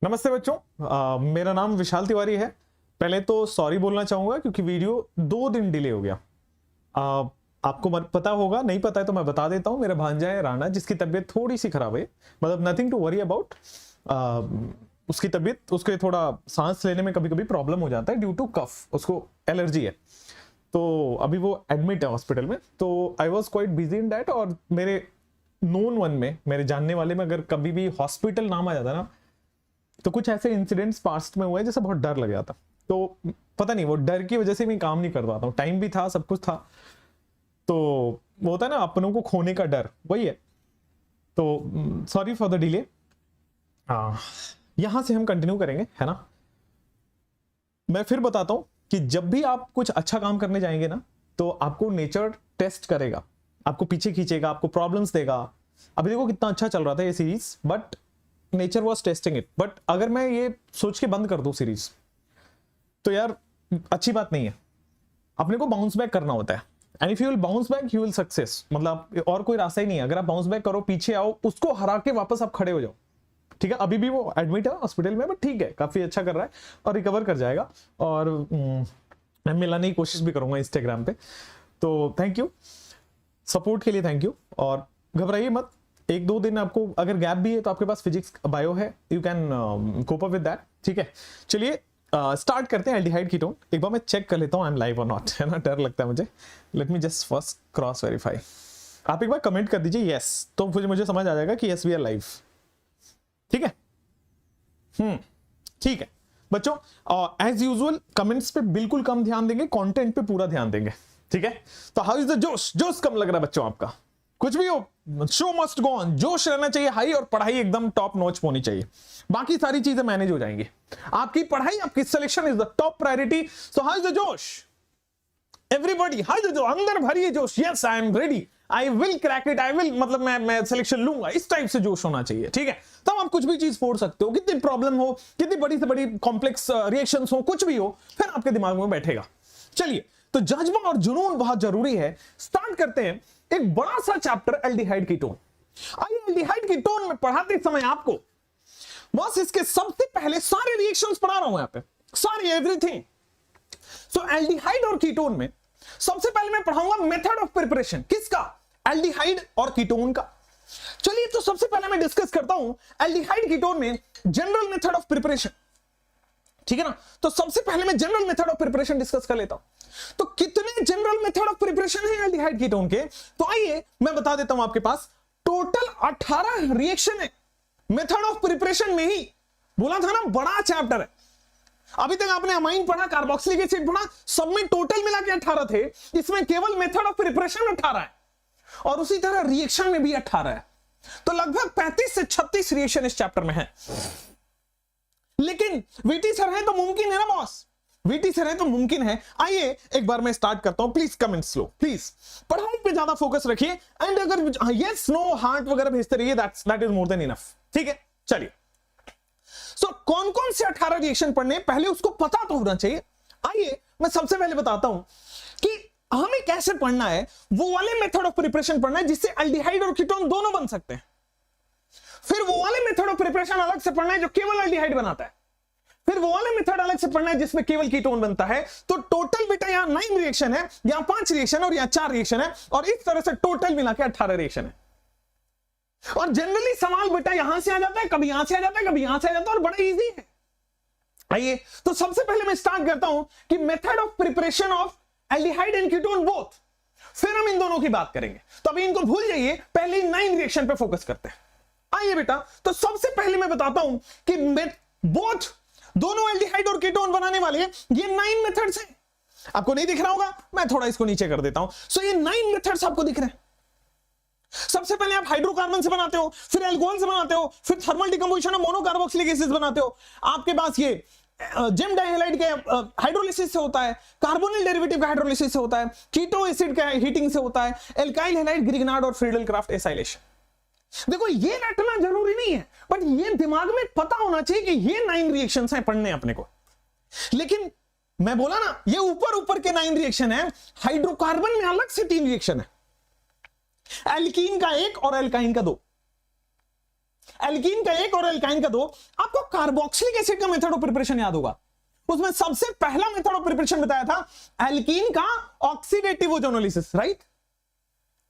नमस्ते बच्चों। मेरा नाम विशाल तिवारी है। पहले तो सॉरी बोलना चाहूंगा क्योंकि वीडियो 2 दिन डिले हो गया। आपको पता होगा, नहीं पता है तो मैं बता देता हूं। मेरा भांजा है राणा, जिसकी तबीयत थोड़ी सी खराब है, मतलब नथिंग टू वरी अबाउट। उसकी तबीयत, उसके थोड़ा सांस लेने में कभी कभी प्रॉब्लम हो जाता है ड्यू टू कफ, उसको एलर्जी है। तो अभी वो एडमिट है हॉस्पिटल में। तो I was quite busy in that. और मेरे नोन वन में, मेरे जानने वाले में अगर कभी भी हॉस्पिटल नाम आ जाता ना, तो कुछ ऐसे इंसिडेंट्स पास्ट में हुए जैसे बहुत डर लग गया था। तो पता नहीं, वो डर की वजह से मैं काम नहीं कर पाता हूँ। टाइम भी था, सब कुछ था, तो वो होता है ना अपनों को खोने का डर, वही है। तो सॉरी फॉर द डिले। यहां से हम कंटिन्यू करेंगे, है ना। मैं फिर बताता हूं कि जब भी आप कुछ अच्छा काम करने जाएंगे ना, तो आपको नेचर टेस्ट करेगा, आपको पीछे खींचेगा, आपको प्रॉब्लम्स देगा। अभी देखो कितना अच्छा चल रहा था ये series, but nature was testing it. But अगर मैं ये सोच के बंद कर दूं सीरीज, तो यार अच्छी बात नहीं है। अपने को बाउंस बैक करना होता है, and if you will bounce back you will success. मतलब और कोई रास्ता ही नहीं है। अगर आप बाउंस बैक करो, पीछे आओ, उसको हरा के वापस आप खड़े हो जाओ। ठीक है, अभी भी वो एडमिट है हॉस्पिटल में, बट ठीक है, काफी अच्छा कर रहा है और रिकवर कर जाएगा। और मैं मिलाने की कोशिश भी करूंगा इंस्टाग्राम पे। तो थैंक यू सपोर्ट के लिए, थैंक यू। और घबराइए मत, 1-2 दिन आपको अगर गैप भी है तो आपके पास फिजिक्स बायो है, you can cope up with that. ठीक है, चलिए स्टार्ट करते हैं। एल्डिहाइड कीटोन एक बार मैं चेक कर लेता हूं आई एम लाइव और नॉट, है ना। डर लगता है मुझे। Let me just first cross verify. आप एक बार कमेंट कर दीजिए यस, तो फिर मुझे समझ आ जाएगा कि यस वी आर लाइव। ठीक है, ठीक है बच्चों। एज यूजुअल कमेंट्स पे बिल्कुल कम ध्यान देंगे, कंटेंट पे पूरा ध्यान देंगे। ठीक है, तो हाउ इज द जोश? जोश कम लग रहा है बच्चों आपका? कुछ भी हो, शो मस्ट गो ऑन। जोश रहना चाहिए हाई, और पढ़ाई एकदम टॉप नॉच होनी चाहिए। बाकी सारी चीजें मैनेज हो जाएंगी। आपकी पढ़ाई, आपकी selection is the top priority. So how is the जोश एवरीबॉडी? हाउ इज द जोश? अंदर भरिए जोश। Yes I am ready, I will crack it, I will, मतलब मैं सिलेक्शन लूंगा। इस टाइप से जोश होना चाहिए। ठीक है, तब आप कुछ भी चीज फोड़ सकते हो। कितनी प्रॉब्लम हो, कितनी बड़ी से बड़ी कॉम्प्लेक्स रिएक्शंस हो, कुछ भी हो, फिर आपके दिमाग में बैठेगा। चलिए, तो जज्बा और जुनून बहुत जरूरी है। स्टार्ट करते हैं एक बड़ा सा चैप्टर, एल्डिहाइड कीटोन। आइए, एल्डिहाइड कीटोन में पढ़ाते समय आपको बस इसके सबसे पहले सारे रिएक्शंस पढ़ा रहा हूं यहां पे, सारी एवरीथिंग। सो एल्डिहाइड और कीटोन में सबसे पहले मैं पढ़ाऊंगा मेथड ऑफ प्रिपरेशन। किसका? एल्डिहाइड और कीटोन का। चलिए, तो सबसे पहले मैं डिस्कस करता हूं एल्डिहाइड कीटोन में जनरल मेथड ऑफ प्रिपरेशन। ठीक है ना, तो सबसे पहले मैं general method of preparation discuss कर लेता हूं। तो कितने जनरल मेथड ऑफ प्रिपरेशन है एल्डिहाइड कीटोन के? तो आइए मैं बता देता हूं। आपके पास टोटल 18 रिएक्शन है मेथड ऑफ प्रिपरेशन में ही। बोला था ना बड़ा चैप्टर है। अभी तक आपने अमाइन पढ़ा, कार्बोक्सिलिक एसिड पढ़ा, सब में टोटल मिला के 18 थे। इसमें केवल मेथड ऑफ प्रिपरेशन में 18 है, और उसी तरह रिएक्शन में भी 18 है। तो लगभग 35 से 36 रिएक्शन इस चैप्टर में है। लेकिन वीटी सर है तो मुमकिन है ना बॉस, वीटी सर है तो मुमकिन है। आइए एक बार मैं स्टार्ट करता हूं। प्लीज कमेंट स्लो, प्लीज पढ़ाई पे ज्यादा फोकस रखिए। एंड अगर यस नो हार्ट वगैरह भेजते रहिए, that is more than enough. ठीक है, चलिए। सो कौन कौन से 18 रिएक्शन पढ़ने, पहले उसको पता तो होना चाहिए। आइए मैं सबसे पहले बताता हूं कि हमें कैसे पढ़ना है। वो वाले मेथड ऑफ प्रिपरेशन पढ़ना है जिससे एल्डिहाइड और कीटोन दोनों बन सकते हैं। फिर वो वाले मेथड ऑफ प्रिपरेशन अलग से पढ़ना है जो केवल एल्डिहाइड बनाता है। फिर वो वाले मेथड अलग से पढ़ना है जिसमें केवल कीटोन बनता है। तो टोटल बेटा यहां 9 रिएक्शन है, यहां 5 रिएक्शन और यहां 4 रिएक्शन है, और इस तरह से टोटल मिला के 18 रिएक्शन है। और जनरली सवाल बेटा यहां से आ जाता है, कभी यहां से आ जाता है, कभी यहां से आ जाता है, और बड़ा इजी है। आइए, तो सबसे पहले मैं स्टार्ट करता हूं कि method of preparation of aldehyde and ketone both. फिर हम इन दोनों की बात करेंगे। तो अभी इनको भूल जाइए, पहले 9 रिएक्शन पे फोकस करते हैं। आइए बेटा, तो सबसे पहले मैं बताता हूं कि बोथ, दोनों एल्डिहाइड और कीटोन बनाने वाले ये 9 मेथड्स हैं। आपको नहीं दिख रहा होगा, मैं थोड़ा इसको नीचे कर देता हूं। सो ये 9 मेथड्स आपको दिख रहे हैं। सबसे पहले आप हाइड्रोकार्बन से बनाते हो, फिर अल्कोहल से बनाते हो, फिर thermal decomposition of monocarboxylic acid बनाते हो। आपके पास ये जेम डाइहैलाइड के हाइड्रोलिसिस से होता है, कार्बोनिल डेरिवेटिव का हाइड्रोलिसिस से होता है, कीटो एसिड का हीटिंग से होता है, एल्काइल हैलाइड, ग्रिग्नार्ड और फ्रीडल क्राफ्ट एसाइलेशन। देखो ये रटना जरूरी नहीं है, बट ये दिमाग में पता होना चाहिए कि ये 9 रिएक्शंस हैं पढ़ने अपने को। लेकिन मैं बोला ना, ये ऊपर ऊपर के 9 रिएक्शन है। हाइड्रोकार्बन में अलग से 3 रिएक्शन है, एल्कीन का 1 और एल्काइन का 2। एल्कीन का एक और एल्काइन का दो। आपको कार्बोक्सिलिक एसिड का मेथड ऑफ प्रिपरेशन याद होगा, उसमें सबसे पहला मेथड ऑफ प्रिपरेशन बताया था एल्कीन का ऑक्सीडेटिव ओजोनोलिसिस, राइट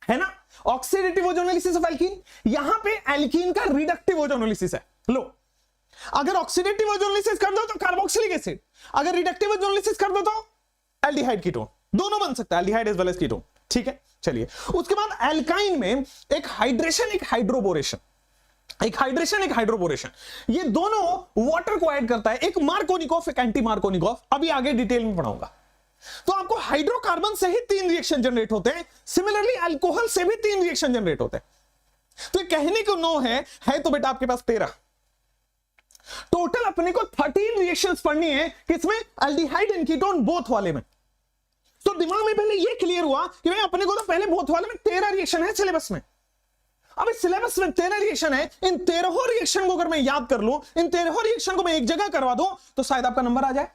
है ना, ऑक्सीडेटिव ओजोनोलिसिस ऑफ एल्कीन। यहां पे एल्कीन का रिडक्टिव ओजोनोलिसिस है। लो, अगर ऑक्सीडेटिव ओजोनोलिसिस कर दो तो कार्बोक्सिलिक एसिड, अगर रिडक्टिव ओजोनोलिसिस कर दो तो एल्डिहाइड कीटोन, दोनों बन सकता है, aldehyde as well as ketone, ठीक है। चलिए, उसके बाद एल्काइन में एक हाइड्रेशन एक हाइड्रोबोरेशन, एक हाइड्रेशन एक हाइड्रोबोरेशन, ये दोनों वाटर को ऐड करता है, एक मार्कोनिकोफ एक एंटी मार्कोनिकोफ, अभी आगे डिटेल में पढ़ाऊंगा। तो आपको हाइड्रोकार्बन से ही 3 रिएक्शन जनरेट होते हैं, सिमिलरली अल्कोहल से भी 3 रिएक्शन जनरेट होते हैं। तो कहने को 9 है तो बेटा आपके पास 13, टोटल अपने को 13 रिएक्शंस पढ़नी है, किसमें, एल्डिहाइड एंड कीटोन बोथ वाले में। तो दिमाग में पहले ये क्लियर हुआ कि भाई अपने को तो पहले बोथ वाले में 13 रिएक्शन है सिलेबस में। अब इस सिलेबस में 13 रिएक्शन है, इन 13 रिएक्शन को अगर मैं याद कर लूं, इन 13 रिएक्शन को मैं एक जगह करवा दूं तो शायद आपका नंबर आ जाए।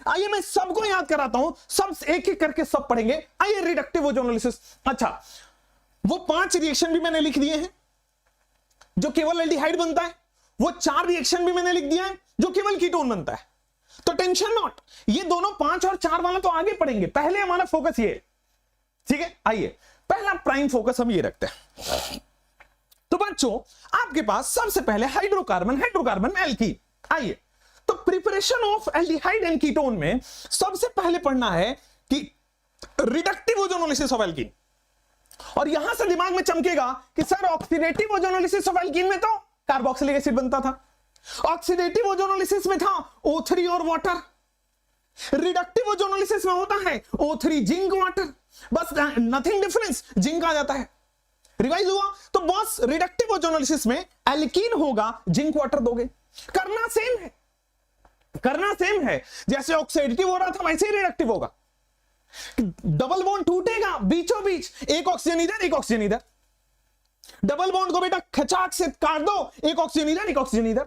आइए मैं सबको याद कराता हूं, सब एक एक करके सब पढ़ेंगे। आइए, रिडक्टिव ओजोनोलिसिस। अच्छा, वो 5 रिएक्शन भी मैंने लिख दिए हैं जो केवल एल्डिहाइड बनता है, वो 4 रिएक्शन भी मैंने लिख दिया है जो केवल कीटोन बनता है। तो टेंशन नॉट, ये दोनों 5 और 4 वाला तो आगे पढ़ेंगे, पहले हमारा फोकस ये है, ठीक है। आइए, पहला प्राइम फोकस हम ये रखते हैं। तो बच्चों, आपके पास सबसे पहले हाइड्रोकार्बन, हाइड्रोकार्बन एल्कीन। आइए, तो preparation of aldehyde and ketone में सबसे पहले पढ़ना है कि रिडक्टिव ओजोनोलिसिस ऑफ एल्कीन। और यहां से दिमाग में चमकेगा कि sir oxidative ozonolysis of alkene में तो कार्बोक्सिलिक एसिड बनता था, ऑक्सीडेटिव ओजोनोलिसिस में था O3 और वाटर, रिडक्टिव ओजोनोलिसिस में होता है O3 जिंक वाटर, बस नथिंग डिफरेंस, जिंक आ जाता है। रिवाइज हुआ तो बस रिडक्टिव ओजोनोलिसिस में एल्कीन होगा, जिंक वाटर दोगे, करना सेम है, करना सेम है, जैसे ऑक्सीडेटिव हो रहा था वैसे ही रिडक्टिव होगा। डबल बॉन्ड टूटेगा बीचों बीच, एक ऑक्सीजन इधर एक ऑक्सीजन इधर, डबल बॉन्ड को बेटा खचाक से काट दो, एक ऑक्सीजन इधर एक ऑक्सीजन इधर।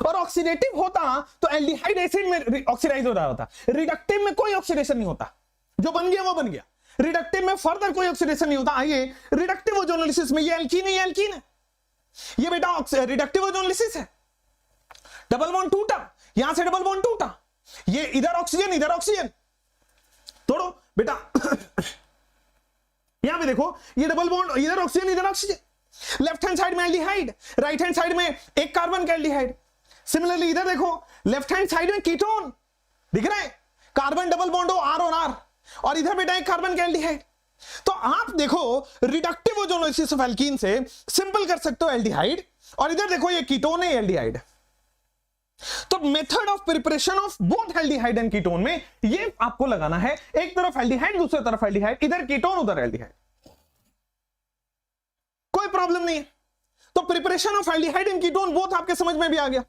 और ऑक्सीडेटिव होता तो एल्डिहाइड एसिड में ऑक्सीडाइज हो रहा होता, रिडक्टिव में कोई ऑक्सीडेशन नहीं होता, जो बन गया वो बन गया, रिडक्टिव में फर्दर कोई ऑक्सीडेशन नहीं होता। आइए, रिडक्टिव ओजोनोलिसिस में ये एल्कीन है, ये एल्कीन है, ये बेटा रिडक्टिव ओजोनोलिसिस है। डबल बॉन्ड टूटा, यहां से डबल बॉन्ड टूटा, ये इधर ऑक्सीजन इधर ऑक्सीजन, तोड़ो बेटा यहां पे देखो, ये डबल बॉन्ड, इधर ऑक्सीजन इधर ऑक्सीजन, लेफ्ट हैंड साइड में एल्डिहाइड, राइट हैंड साइड में एक कार्बन का एल्डिहाइड। सिमिलरली इधर देखो, लेफ्ट हैंड साइड में कीटोन दिख रहा है, कार्बन डबल बॉन्ड हो आर और आर, और इधर बेटा एक कार्बन का एल्डिहाइड। तो आप देखो रिडक्टिव ओजोनोलिसिस ऑफ एल्कीन से सिंपल कर सकते हो एल्डिहाइड, और इधर देखो ये कीटोन है एल्डिहाइड। तो method of preparation of both aldehyde and ketone में ये आपको लगाना है, एक तरफ एल्डिहाइड दूसरी तरफ एल्डिहाइड, इधर कीटोन उधर एल्डिहाइड, कोई प्रॉब्लम नहीं है। तो preparation of aldehyde and ketone both आपके समझ में भी आ गया,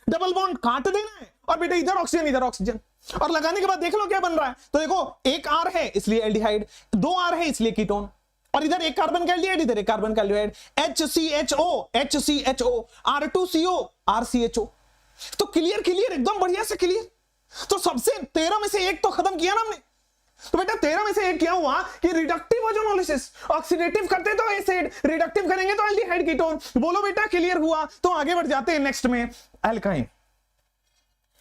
डबल बॉन्ड काट देना है और बेटा इधर ऑक्सीजन इधर ऑक्सीजन, और लगाने के बाद देख लो क्या बन रहा है। तो देखो, एक आर है इसलिए एल्डिहाइड, 2 आर है इसलिए कीटोन, और इधर एक कार्बन का एल्डिहाइड इधर एक कार्बन का aldehyde, HCHO HCHO, R2CO RCHO। तो क्लियर क्लियर एकदम बढ़िया से क्लियर। तो सबसे 13 में से एक तो खत्म किया ना हमने। तो बेटा 13 में से एक क्या हुआ कि रिडक्टिव ओजोनोलिसिस, ऑक्सीडेटिव करते तो एसिड, रिडक्टिव करेंगे तो एल्डिहाइड कीटोन। बोलो बेटा क्लियर हुआ। तो आगे बढ़ जाते हैं नेक्स्ट में, एल्काइन।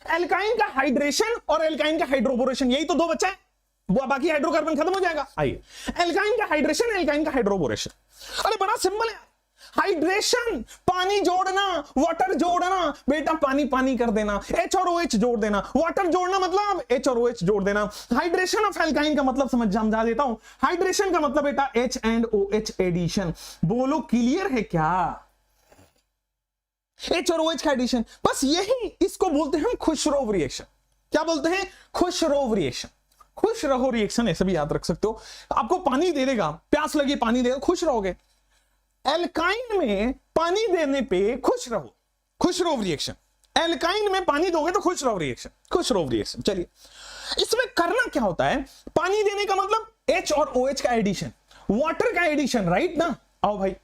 एल्काइन का हाइड्रेशन और एल्काइन का हाइड्रोबोरेशन, यही तो 2 बचा है, बाकी हाइड्रोकार्बन खत्म हो जाएगा। आइए, एल्काइन का हाइड्रेशन, एल्काइन का हाइड्रोबोरेशन। अरे बड़ा सिंपल है, हाइड्रेशन पानी जोड़ना, वाटर जोड़ना, बेटा पानी पानी कर देना, H और OH जोड़ देना, वाटर जोड़ना मतलब H और OH जोड़ देना। हाइड्रेशन ऑफ एल्काइन का मतलब समझा देता हूं, हाइड्रेशन का मतलब बेटा H एंड OH एडिशन। बोलो क्लियर है क्या? H और OH का एडिशन, बस यही, इसको बोलते हैं खुशरोव रिएक्शन। क्या बोलते हैं? खुशरोव रिएक्शन। खुश रहो रिएक्शन, ऐसे भी याद रख सकते हो। आपको पानी दे देगा, प्यास लगी पानी देगा, खुश रहोगे। एल्काइन में पानी देने पे खुश रहो, खुशरोव रिएक्शन। एल्काइन में पानी दोगे तो खुशरोव रिएक्शन, खुशरोव रिएक्शन। चलिए, इसमें करना क्या होता है? पानी देने का मतलब H और OH का एडिशन, वाटर का एडिशन, राइट ना? आओ भाई,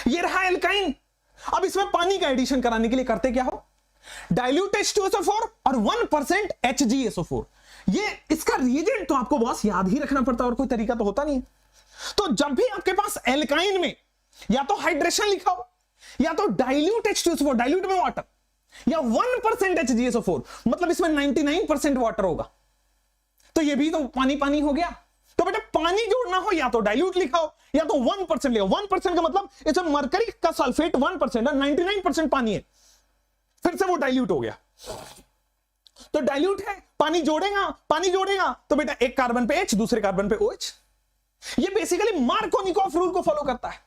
ये रहा एल्काइन। अब इसमें पानी का एडिशन कराने के लिए करते क्या हो? डाइल्यूट H2SO4 और 1% HgSO4। ये इसका रिएजेंट तो आपको बस याद ही रखना पड़ता है, और कोई तरीका तो होता नहीं है। तो जब भी आपके पास एल्काइन में या तो हाइड्रेशन लिखा हो या तो डाइल्यूट H2SO4, डाइल्यूट में वाटर, या 1% HgSO4, मतलब इसमें 99% वाटर होगा, तो ये भी तो पानी पानी हो गया। तो बेटा पानी जोड़ना हो या तो डाइल्यूट लिखा हो या तो 1% लिखा। 1% का मतलब इसमें मरकरी का सल्फेट 1% है, 99% पानी है, फिर से वो डाइल्यूट हो गया। तो डाइल्यूट है, पानी जोड़ेगा तो बेटा एक कार्बन पे H, दूसरे कार्बन पे OH। ये बेसिकली मार्कोनिकॉफ रूल को फॉलो करता है।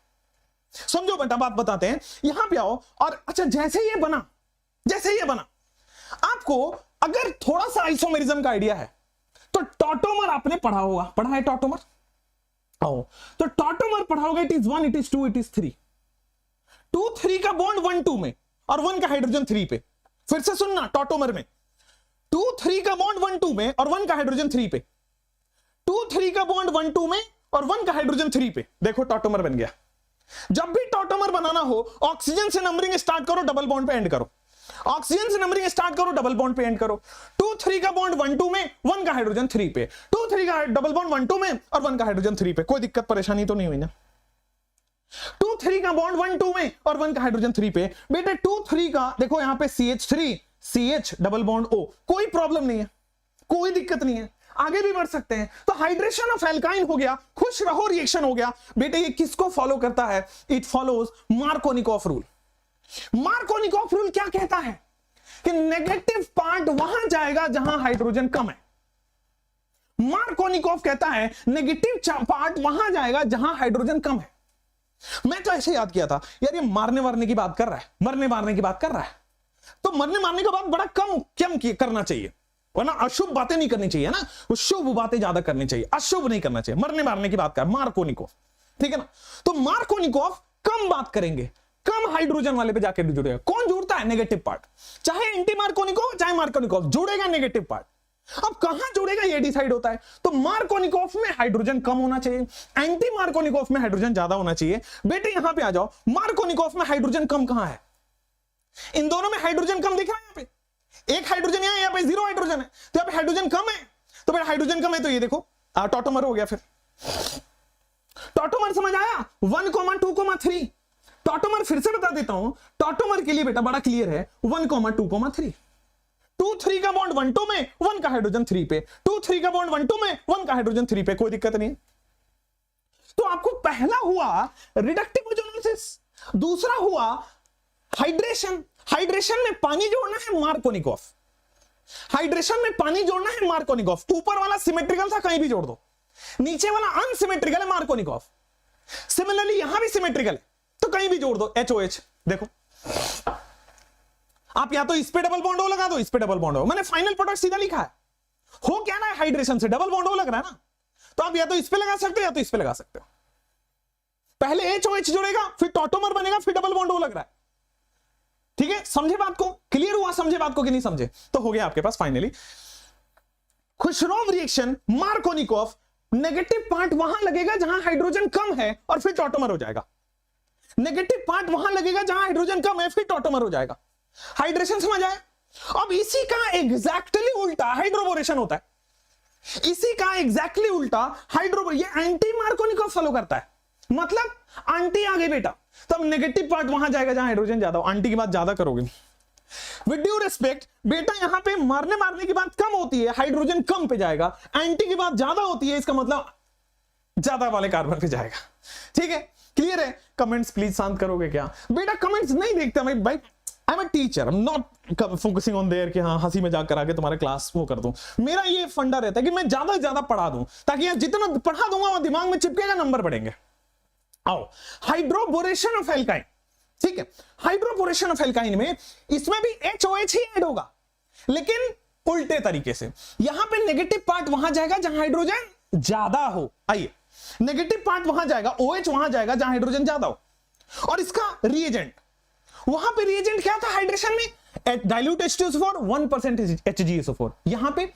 समझो बेटा, बात बताते हैं, यहां पे आओ और अच्छा जैसे ये बना आपको अगर थोड़ा सा आइसोमेरिज्म का आइडिया है तो टॉटोमर आपने पढ़ा होगा, पढ़ा है टॉटोमर? आओ तो टॉटोमर पढ़ा होगा, it is 1, it is 2, it is 3। 2 3 का बॉन्ड 1 2 में और 1 का हाइड्रोजन 3 पे। फिर से सुनना, टॉटोमर में 2 3 का बॉन्ड 1 2 में और 1 का हाइड्रोजन 3 पे। 2 3 का बॉन्ड 1 2 में और 1 का हाइड्रोजन 3 पे। देखो टॉटोमर बन गया। जब भी टॉटोमर बनाना हो ऑक्सीजन से नंबरिंग स्टार्ट करो, डबल बॉन्ड पे एंड करो। ऑक्सीजन से नंबरिंग स्टार्ट करो, डबल बॉन्ड पे एंड करो। 2 3 का बॉन्ड 1 2 में, 1 का हाइड्रोजन 3 पे। 2 3 का डबल बॉन्ड 1 2 में और 1 का हाइड्रोजन 3 पे। कोई दिक्कत परेशानी तो नहीं हुई ना? 2 3 का बॉन्ड 1 2 में और 1 का हाइड्रोजन 3 पे। बेटे 2 3 का देखो यहां पे CH3 CH double bond O, कोई प्रॉब्लम नहीं है, कोई दिक्कत नहीं है, आगे भी बढ़ सकते हैं। तो हाइड्रेशन ऑफ एल्काइन हो गया, खुश रहो रिएक्शन हो गया। बेटे ये किसको फॉलो करता है? It follows Markovnikov rule. Markovnikov rule क्या कहता है कि नेगेटिव पार्ट वहां जाएगा जहां हाइड्रोजन कम है। मार्कोनिकॉफ कहता है नेगेटिव पार्ट वहां जाएगा जहां हाइड्रोजन कम है। मैं तो ऐसे याद किया था यार, ये मारने मारने की बात कर रहा है, मरने मारने की बात कर रहा है, तो मरने मारने की बात बड़ा कम करना चाहिए, वरना अशुभ बातें नहीं करनी चाहिए ना, वो शुभ बातें ज्यादा करनी चाहिए, अशुभ नहीं करना चाहिए। मरने मारने की बात कर मार्कोनिकॉफ, ठीक है ना? तो मार्कोनिकॉफ कम बात करेंगे, कम हाइड्रोजन वाले पे जाकर जुड़ेगा। कौन जुड़ता है? नेगेटिव पार्ट, चाहे एंटी मार्कोनिकॉफ चाहे मार्कोनिकॉफ, जुड़ेगा नेगेटिव पार्ट। अब कहां जुड़ेगा ये डिसाइड होता है। तो मार्कोनिकॉफ में हाइड्रोजन कम होना चाहिए, एंटी मार्कोनिकॉफ में हाइड्रोजन ज्यादा होना चाहिए। बेटे यहां पे आ जाओ, मार्कोनिकॉफ में हाइड्रोजन कम कहां है? इन दोनों में हाइड्रोजन कम दिख रहा है। यहां पे एक हाइड्रोजन है, यहां पे 0 हाइड्रोजन है, तो यहां पे हाइड्रोजन कम है। तो बेटा हाइड्रोजन कम है तो ये देखो टॉटोमर हो गया। फिर टॉटोमर समझ आया? 1, 2, 3। टॉटोमर फिर से बता देता हूं, टॉटोमर के लिए बेटा बड़ा क्लियर है, 1, 2, 3। 2 3 का बॉन्ड 1 2 में, 1 का हाइड्रोजन 3 पे। 2 3 का बॉन्ड 1 2 में, 1 का हाइड्रोजन 3 पे, कोई दिक्कत नहीं। तो आपको पहला हुआ रिडक्टिव ओजोनोलिसिस, दूसरा हुआ हाइड्रेशन। हाइड्रेशन में पानी जोड़ना है मार्कोनिकॉफ, हाइड्रेशन में पानी जोड़ना है मार्कोनिकॉफ। ऊपर वाला सिमेट्रिकल था, कहीं भी जोड़ दो, नीचे वाला अनसिमेट्रिकल है मार्कोनिकॉफ। सिमिलरली यहां भी सिमेट्रिकल है तो कहीं भी जोड़ दो HOH। देखो आप या तो इस पे डबल बॉन्ड O लगा दो, इस पे डबल बॉन्ड O, मैंने फाइनल प्रोडक्ट सीधा लिखा है। हो क्या ना है हाइड्रेशन से डबल बॉन्ड O लग रहा है ना, तो आप या तो इस पे लगा सकते हो या तो इस पे लगा सकते हो। पहले HOH जुड़ेगा, फिर टॉटोमर बनेगा, फिर डबल बॉन्ड O लग रहा है। ठीक है, समझे बात को? क्लियर हुआ? समझे बात को कि नहीं समझे? तो हो गया आपके पास finally Kharasch reaction Markovnikov. Negative part वहां लगेगा जहां हाइड्रोजन कम है और फिर टॉटोमर हो जाएगा। नेगेटिव पार्ट वहां लगेगा जहां हाइड्रोजन कम है, फिर टॉटोमर हो जाएगा। हाइड्रेशन समझ आया? अब इसी का एग्जैक्टली उल्टा हाइड्रोबोरेशन होता है। इसी का एग्जैक्टली उल्टा ये एंटी मार्कोनिकॉफ फॉलो करता है। मतलब आंटी आ गई बेटा, तब नेगेटिव पार्ट वहां जाएगा जहां हाइड्रोजन ज्यादा हो। आंटी की बात ज्यादा करोगे विद ड्यू रिस्पेक्ट बेटा, यहां पे मारने की बात कम होती है, हाइड्रोजन कम पे जाएगा। एंटी की बात ज्यादा होती है, इसका मतलब ज्यादा वाले कार्बन पे जाएगा। ठीक है, क्लियर है? कमेंट्स प्लीज शांत करोगे क्या बेटा? कमेंट्स नहीं देखता मैं भाई, I am a teacher, I am not focusing on their कि हाँ हंसी मजाक करा के तुम्हारे क्लास वो कर दूं। मेरा ये फंडा रहता है कि मैं ज्यादा से ज्यादा पढ़ा दूं, ताकि यार जितना पढ़ा दूंगा वो दिमाग में चिपकेगा, नंबर बढ़ेंगे। आओ, हाइड्रोबोरेशन ऑफ एल्काइन। ठीक है, हाइड्रोबोरेशन ऑफ एल्काइन में इसमें भी HOH ही ऐड होगा, लेकिन उल्टे तरीके से। यहां पे नेगेटिव पार्ट वहां जाएगा जहां हाइड्रोजन ज्यादा हो। आइए, नेगेटिव पार्ट वहां जाएगा, OH वहां जाएगा जहां हाइड्रोजन ज्यादा हो। और इसका रिएजेंट, वहां पे रिएजेंट क्या था हाइड्रेशन में? Dilute H2SO4, 1% HgSO4। यहां पे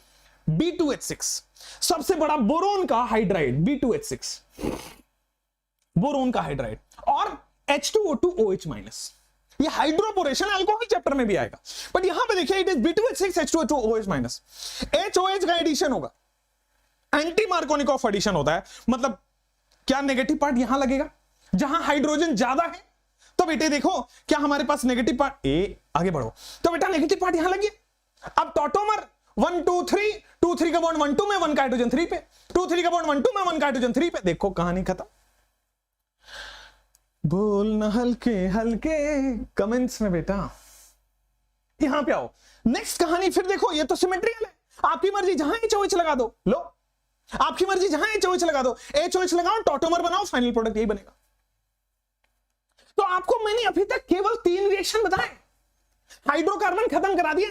B2H6, सबसे बड़ा बोरोन का हाइड्राइड, B2H6 बोरोन का हाइड्राइड, और H2O2 OH-। ये हाइड्रोबोरेशन अल्कोहल चैप्टर में भी आएगा, बट यहां पे देखिए it is B2H6 H2O2 OH-। HOH का एडिशन होगा, एंटी मार्कोनिकॉफ एडिशन होता है। मतलब क्या नेगेटिव पार्ट यहां लगेगा जहां हाइड्रोजन ज्यादा है, तो बेटे देखो क्या हमारे पास नेगेटिव पार्ट, ए आगे बढ़ो, तो बेटा नेगेटिव पार्ट यहां लगी। अब टॉटोमर 1 2 3, 2 3 का बॉन्ड 1 2 में, 1 का हाइड्रोजन 3 पे, 2 3 का बॉन्ड 1 2 में, 1 का हाइड्रोजन 3 पे। देखो कहानी खत्म। बोलना हल्के हल्के कमेंट्स में बेटा। यहां पे आओ, नेक्स्ट कहानी फिर देखो, ये तो सिमेट्रिकल है, आपकी मर्जी जहां HOH लगा दो, लो आपकी मर्जी जहां HOH लगा दो, HOH लगाओ, टॉटोमर बनाओ, फाइनल प्रोडक्ट यही बनेगा। तो आपको मैंने अभी तक केवल 3 रिएक्शन बताए, हाइड्रोकार्बन खत्म करा दिया,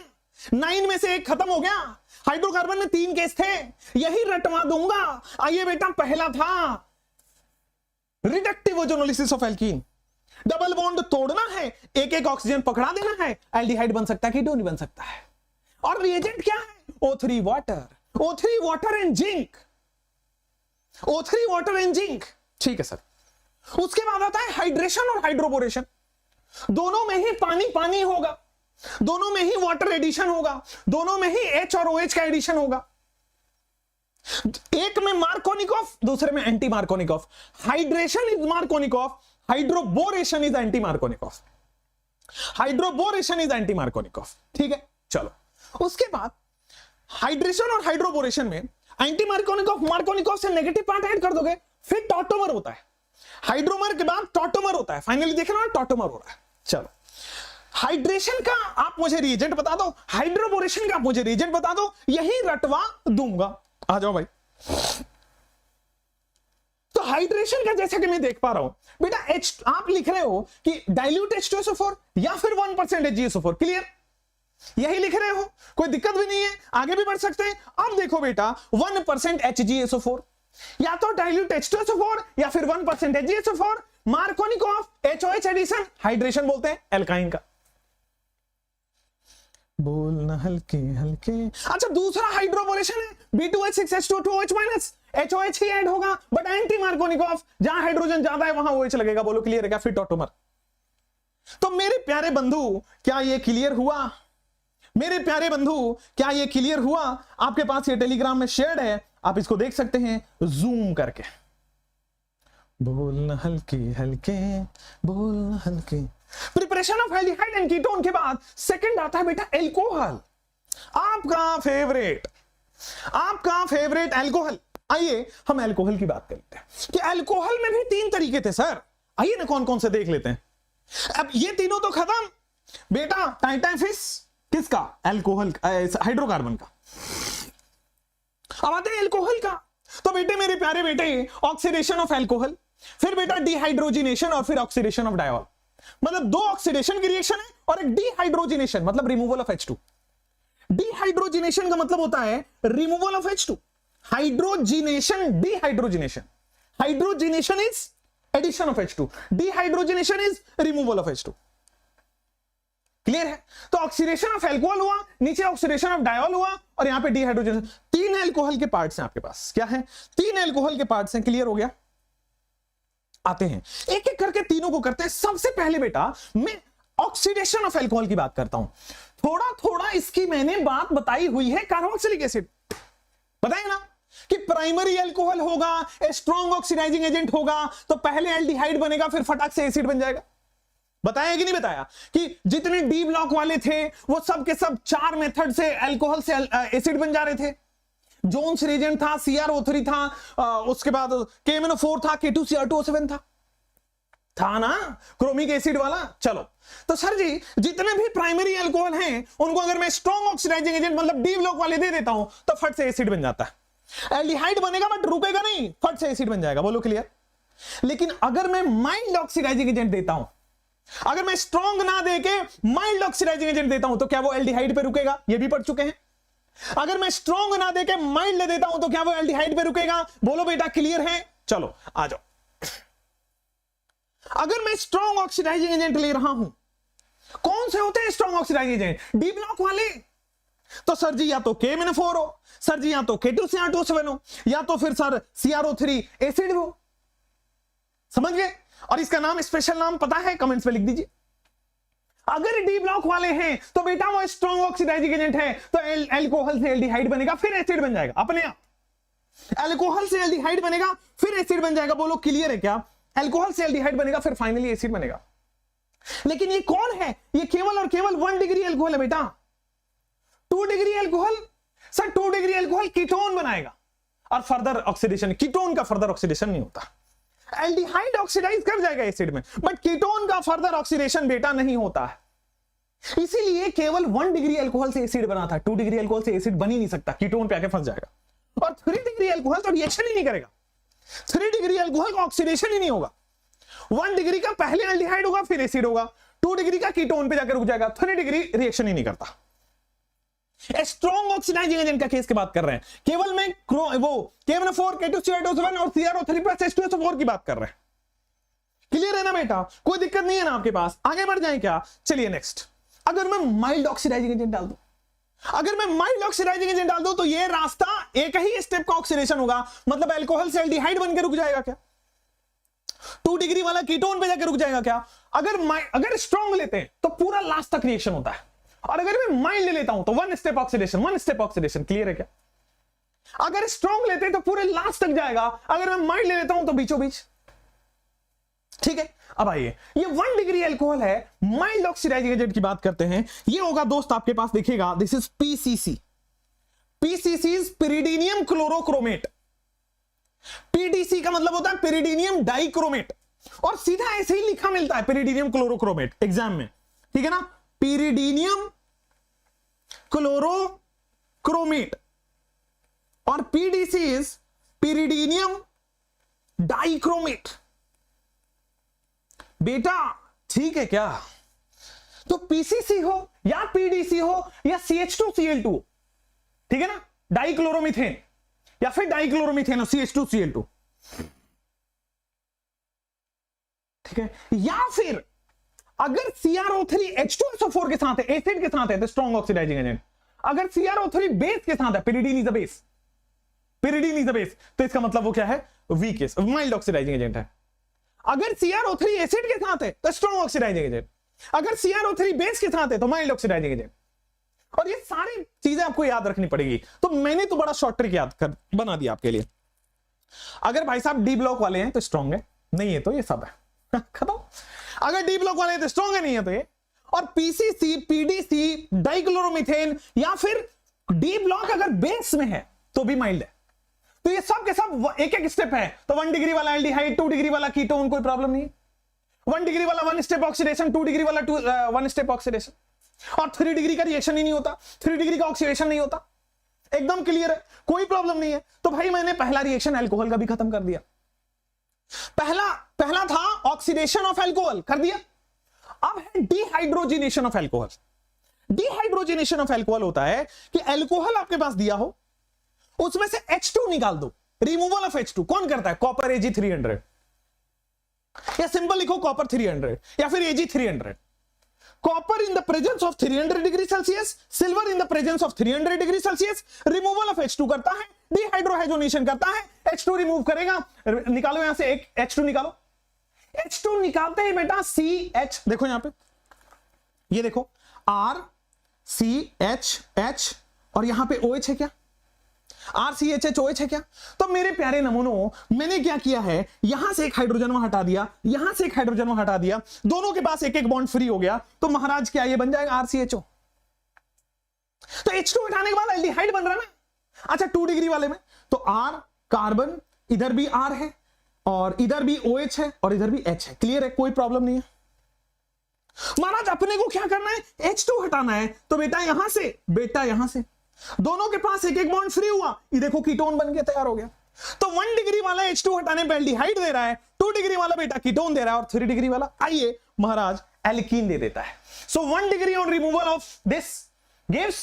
9 में से 1 खत्म हो गया, हाइड्रोकार्बन में 3 केस थे, यही रटवा दूंगा। आइए बेटा, पहला था reductive ozonolysis of alkene, double bond तोड़ना है, एक एक ऑक्सीजन पकड़ा देना है, एल्डिहाइड बन सकता है, कीटोन बन सकता है। और रिएजेंट क्या है? O3 water, O3 water and zinc, O3 water and zinc. ठीक है सर। उसके बाद आता है हाइड्रेशन और हाइड्रोबोरेशन, दोनों में ही पानी पानी होगा, दोनों में ही वाटर एडिशन होगा, दोनों में ही H और OH का एडिशन होगा, एक में मार्कोनिकॉफ, दूसरे में anti Markovnikov. Hydration is Markovnikov, hydroboration is anti Markovnikov, hydroboration is anti Markovnikov. ठीक है, चलो उसके बाद हाइड्रेशन और हाइड्रोबोरेशन में एंटी मार्कोनिकॉफ, मार्कोनिकॉफ से नेगेटिव पार्ट ऐड कर दोगे, फिर टॉटोमर होता है, हाइड्रोमर के बाद टॉटोमर होता है, फाइनली देख रहे हो टॉटोमर हो रहा है। चलो, हाइड्रेशन का आप मुझे रिएजेंट बता दो, हाइड्रोबोरेशन का आप मुझे रिएजेंट बता दो, यही रटवा दूंगा। आ जाओ भाई। तो हाइड्रेशन का जैसा कि मैं देख पा रहा हूं बेटा, आप लिख रहे हो कि डाइल्यूट H2SO4 या फिर 1% HgSO4, क्लियर, यही लिख रहे हो, कोई दिक्कत भी नहीं है, आगे भी बढ़ सकते हैं। अब देखो बेटा, 1% HgSO4, या तो डाइल्यूट H2SO4 या फिर 1% HgSO4, Markovnikov, HOH addition, hydration बोलते हैं एल्काइन का। बोलना हल्के हल्के। अच्छा, दूसरा हाइड्रोबोरेशन है, B2H6H2O2OH-, HOH ही ऐड होगा, बट एंटी मार्कोनिकॉफ, जहां हाइड्रोजन ज्यादा है वहां OH लगेगा। बोलो क्लियर है क्या? फिर टॉटोमर। तो मेरे प्यारे बंधु, क्या ये क्लियर हुआ? मेरे प्यारे बंधु, क्या ये क्लियर हुआ? आपके पास ये टेलीग्राम में शेयर्ड है, आप इसको देख सकते हैं जूम करके। बोलना हल्के हल्के, बोलना हल्के। Preparation of aldehyde and ketone के बाद सेकंड आता है बेटा एल्कोहल, आपका फेवरेट, आपका फेवरेट एल्कोहल। आइए हम एल्कोहल की बात करते हैं कि एल्कोहल में भी 3 तरीके थे सर। आइए ना कौन कौन से देख लेते हैं। अब ये तीनों तो खत्म बेटा, टाइटाइफिस किसका? एल्कोहल, हाइड्रोकार्बन का। अब आते हैं एल्कोहल का। तो बेटे मेरे प्यारे बेटे, ऑक्सीडेशन ऑफ एल्कोहल, फिर बेटा डिहाइड्रोजिनेशन और फिर ऑक्सीडेशन ऑफ डायोल। मतलब 2 ऑक्सीडेशन की रिएक्शन है और एक डिहाइड्रोजिनेशन, मतलब रिमूवल ऑफ H2। डिहाइड्रोजिनेशन का मतलब होता है removal of H2, hydrogenation dehydrogenation, hydrogenation is addition of H2, dehydrogenation is removal of H2। Clear है? तो ऑक्सीडेशन ऑफ एल्कोहल हुआ, नीचे ऑक्सीडेशन ऑफ डायोल हुआ और यहां पे डिहाइड्रोजनेशन। 3 एल्कोहल के पार्ट्स हैं आपके पास। क्या है? 3 एल्कोहल के पार्ट्स हैं। क्लियर हो गया? आते हैं एक एक करके तीनों को करते हैं। सबसे पहले बेटा मैं ऑक्सीडेशन ऑफ एल्कोहल की बात करता हूं। थोड़ा थोड़ा इसकी मैंने बात बताई हुई है। कार्बोक्सिलिक एसिड बताए ना कि प्राइमरी एल्कोहल होगा, स्ट्रॉन्ग ऑक्सीडाइजिंग एजेंट होगा, तो पहले एल्डिहाइड बनेगा, फिर फटाक से एसिड बन जाएगा। बताया कि नहीं बताया कि जितने डी ब्लॉक वाले थे वो सब के सब 4 मेथड से एल्कोहल से एसिड बन जा रहे थे। जोन्स रिएजेंट था, CrO3 था, उसके बाद KMnO4 था, K2Cr2O7 था ना, क्रोमिक एसिड वाला। चलो, तो सर जी जितने भी प्राइमरी एल्कोहल हैं उनको अगर मैं स्ट्रॉन्ग ऑक्सीडाइजिंग एजेंट मतलब डी ब्लॉक वाले दे देता हूं तो फट से एसिड बन जाता है। एल्डिहाइड बनेगा बट रुकेगा नहीं, फट से एसिड बन जाएगा। बोलो क्लियर? लेकिन अगर मैं माइल्ड ऑक्सीडाइजिंग एजेंट देता हूं, अगर मैं स्ट्रॉन्ग ना देके माइल्ड ऑक्सीडाइजिंग एजेंट देता हूं तो क्या वो एल्डिहाइड पे रुकेगा? ये भी पढ़ चुके हैं। अगर मैं स्ट्रॉन्ग ना देके माइल्ड ले देता हूं तो क्या वो एल्डिहाइड पे रुकेगा? बोलो बेटा क्लियर है? चलो आ जाओ। अगर मैं स्ट्रॉन्ग ऑक्सीडाइजिंग एजेंट ले रहा हूं, कौन से होते हैं strong oxidising agent? D block वाले। तो सर जी या तो KMnO4 हो, सर जी या तो K2Cr2O7 हो, या तो फिर सर CrO3 एसिड हो। समझ गए? और इसका नाम, स्पेशल नाम पता है? कमेंट्स में लिख दीजिए। अगर डी ब्लॉक वाले हैं तो बेटा वो स्ट्रॉन्ग ऑक्सीडाइजिंग एजेंट है, तो एल्कोहल से एल्डिहाइड बनेगा, फिर एसिड बन जाएगा अपने आप। एल्कोहल से एल्डिहाइड बनेगा, फिर एसिड बन जाएगा। बोलो क्लियर है क्या? एल्कोहल से एल्डिहाइड बनेगा, फिर फाइनली एसिड बनेगा। लेकिन ये कौन है? ये केवल और केवल 1 डिग्री एल्कोहल है बेटा। 2 degree alcohol, sir 2 degree alcohol ketone बनाएगा और फर्दर ऑक्सीडेशन, कीटोन का फर्दर ऑक्सीडेशन नहीं होता। एल्डिहाइड ऑक्सीडाइज कर जाएगा एसिड में, बट कीटोन का फर्दर ऑक्सीडेशन बेटा नहीं होता है। इसीलिए केवल 1 डिग्री अल्कोहल से एसिड बना था, 2 डिग्री अल्कोहल से एसिड बन ही नहीं सकता, कीटोन पे आके फंस जाएगा। और 3 डिग्री अल्कोहल तो रिएक्शन ही नहीं करेगा, 3 डिग्री अल्कोहल का ऑक्सीडेशन ही नहीं होगा। 1 डिग्री का पहले एल्डिहाइड होगा फिर एसिड होगा, 2 डिग्री का कीटोन पे जाकर रुक जाएगा, 3 डिग्री रिएक्शन ही नहीं करता। स्ट्रॉन्ग ऑक्सीडाइजिंग एजेंट का केस की बात कर रहे हैं, केवल मैं वो KMnO4 K2CO2 और CrO3 प्लस H2SO4 की बात कर रहे हैं। क्लियर है ना बेटा? कोई दिक्कत नहीं है ना आपके पास? आगे बढ़ जाएं क्या? चलिए नेक्स्ट। अगर मैं माइल्ड ऑक्सीडाइजिंग एजेंट डाल दूं, अगर मैं माइल्ड ऑक्सीडाइजिंग एजेंट डाल दूं तो ये रास्ता एक ही स्टेप का ऑक्सीडेशन होगा, मतलब अल्कोहल से एल्डिहाइड बनकर रुक जाएगा क्या? 2 डिग्री वाला कीटोन पे जाकर रुक जाएगा क्या? अगर स्ट्रॉन्ग लेते हैं तो पूरा लास्ट तक रिएक्शन होता है, और अगर मैं माइल्ड ले लेता हूं तो 1 step oxidation, 1 step oxidation. Clear है क्या? अगर स्ट्रॉन्ग लेते हैं तो पूरे लास्ट तक जाएगा, अगर मैं माइल्ड ले लेता हूं तो बीचों बीच। ठीक है, अब आइए, ये 1 डिग्री अल्कोहल है, माइल्ड ऑक्सीडाइजिंग एजेंट की बात करते हैं। ये होगा दोस्त आपके पास, देखिएगा, this is PCC। PCC is pyridinium chlorochromate. PDC का मतलब होता है पिरिडीनियम डाइक्रोमेट, और सीधा ऐसे ही लिखा मिलता है पिरिडीनियम क्लोरोक्रोमेट एग्जाम में, ठीक है ना? पिरिडीनियम क्लोरोक्रोमेट, और PDC इज पिरिडीनियम डाइक्रोमेट। बेटा ठीक है क्या? तो PCC हो या PDC हो या CH2Cl2, ठीक है ना, डाइक्लोरोमीथेन या फिर डाइक्लोरोमीथेन और CH2Cl2, ठीक है, या फिर अगर CrO3 H2SO4 के साथ है, एसिड के साथ है, तो स्ट्रॉन्ग ऑक्सीडाइजिंग एजेंट। अगर CrO3 बेस के साथ है, pyridine is a base, pyridine is a base, तो इसका मतलब वो क्या है? Weak case, mild oxidising agent है। अगर CrO3 एसिड के साथ है तो स्ट्रॉन्ग ऑक्सीडाइजिंग एजेंट, अगर CrO3 बेस के साथ है तो माइल्ड ऑक्सीडाइजिंग एजेंट। और ये सारी चीजें आपको याद रखनी पड़ेगी, तो मैंने तो बड़ा शॉर्ट ट्रिक याद कर बना दिया आपके लिए। अगर भाई साहब डी ब्लॉक वाले हैं तो स्ट्रॉन्ग है, नहीं है तो ये सब है खत्म। अगर डी ब्लॉक वाले हैं तो स्ट्रॉन्ग है, नहीं है तो ये। और PCC, PDC, डाइक्लोरोमीथेन या फिर डी ब्लॉक अगर बेस में है तो भी माइल्ड है। तो ये सब के सब एक एक स्टेप है, तो 1 डिग्री वाला एल्डिहाइड, 2 डिग्री वाला कीटोन, कोई प्रॉब्लम नहीं है। 1 डिग्री वाला 1 स्टेप ऑक्सीडेशन, 2 डिग्री वाला 1 स्टेप ऑक्सीडेशन, और 3 डिग्री का रिएक्शन ही नहीं होता, 3 डिग्री का ऑक्सीडेशन नहीं होता। एकदम क्लियर है, कोई प्रॉब्लम नहीं है। तो भाई मैंने पहला रिएक्शन अल्कोहल का भी खत्म कर दिया। पहला था ऑक्सीडेशन ऑफ अल्कोहल, कर दिया। अब है dehydrogenation of alcohol. Dehydrogenation of alcohol होता है कि अल्कोहल आपके पास दिया हो, उसमें से H2 निकाल दो, रिमूवल ऑफ H2 कौन करता है? कॉपर Ag300, या सिंपल लिखो कॉपर 300 या फिर Ag300। Copper in the presence of 300 degree Celsius, silver in the presence of 300 degree Celsius, removal of H2 करता है, डिहाइड्रोहाइड्रोनेशन करता है, H2 रिमूव करेगा। निकालो यहां से एक H2 निकालो। H2 निकालते ही बेटा CH, देखो यहां पे, ये देखो RCH, और यहां पे OH है क्या? RCHHOH है क्या? तो मेरे प्यारे नमूनों, मैंने क्या किया है, यहां से एक हाइड्रोजन हटा दिया, यहां से एक हाइड्रोजन हटा दिया, दोनों के पास एक एक बॉन्ड फ्री हो गया, तो महाराज क्या ये बन जाएगा RCHO। तो H2 हटाने के बाद एल्डिहाइड बन रहा है ना। अच्छा 2 डिग्री वाले में तो R कार्बन, इधर भी R है और इधर भी OH है और इधर भी H है। क्लियर है, कोई प्रॉब्लम नहीं है। महाराज अपने को क्या करना है? H2 हटाना है, तो बेटा यहां से, बेटा यहां से, दोनों के पास एक एक बॉन्ड फ्री हुआ, ये देखो कीटोन बन के तैयार हो गया। तो 1 डिग्री वाला H2 हटाने पे एल्डिहाइड दे रहा है, 2 डिग्री वाला बेटा कीटोन दे रहा है, और 3 डिग्री वाला आइए महाराज एल्कीन दे देता है। सो 1 degree on removal of this gives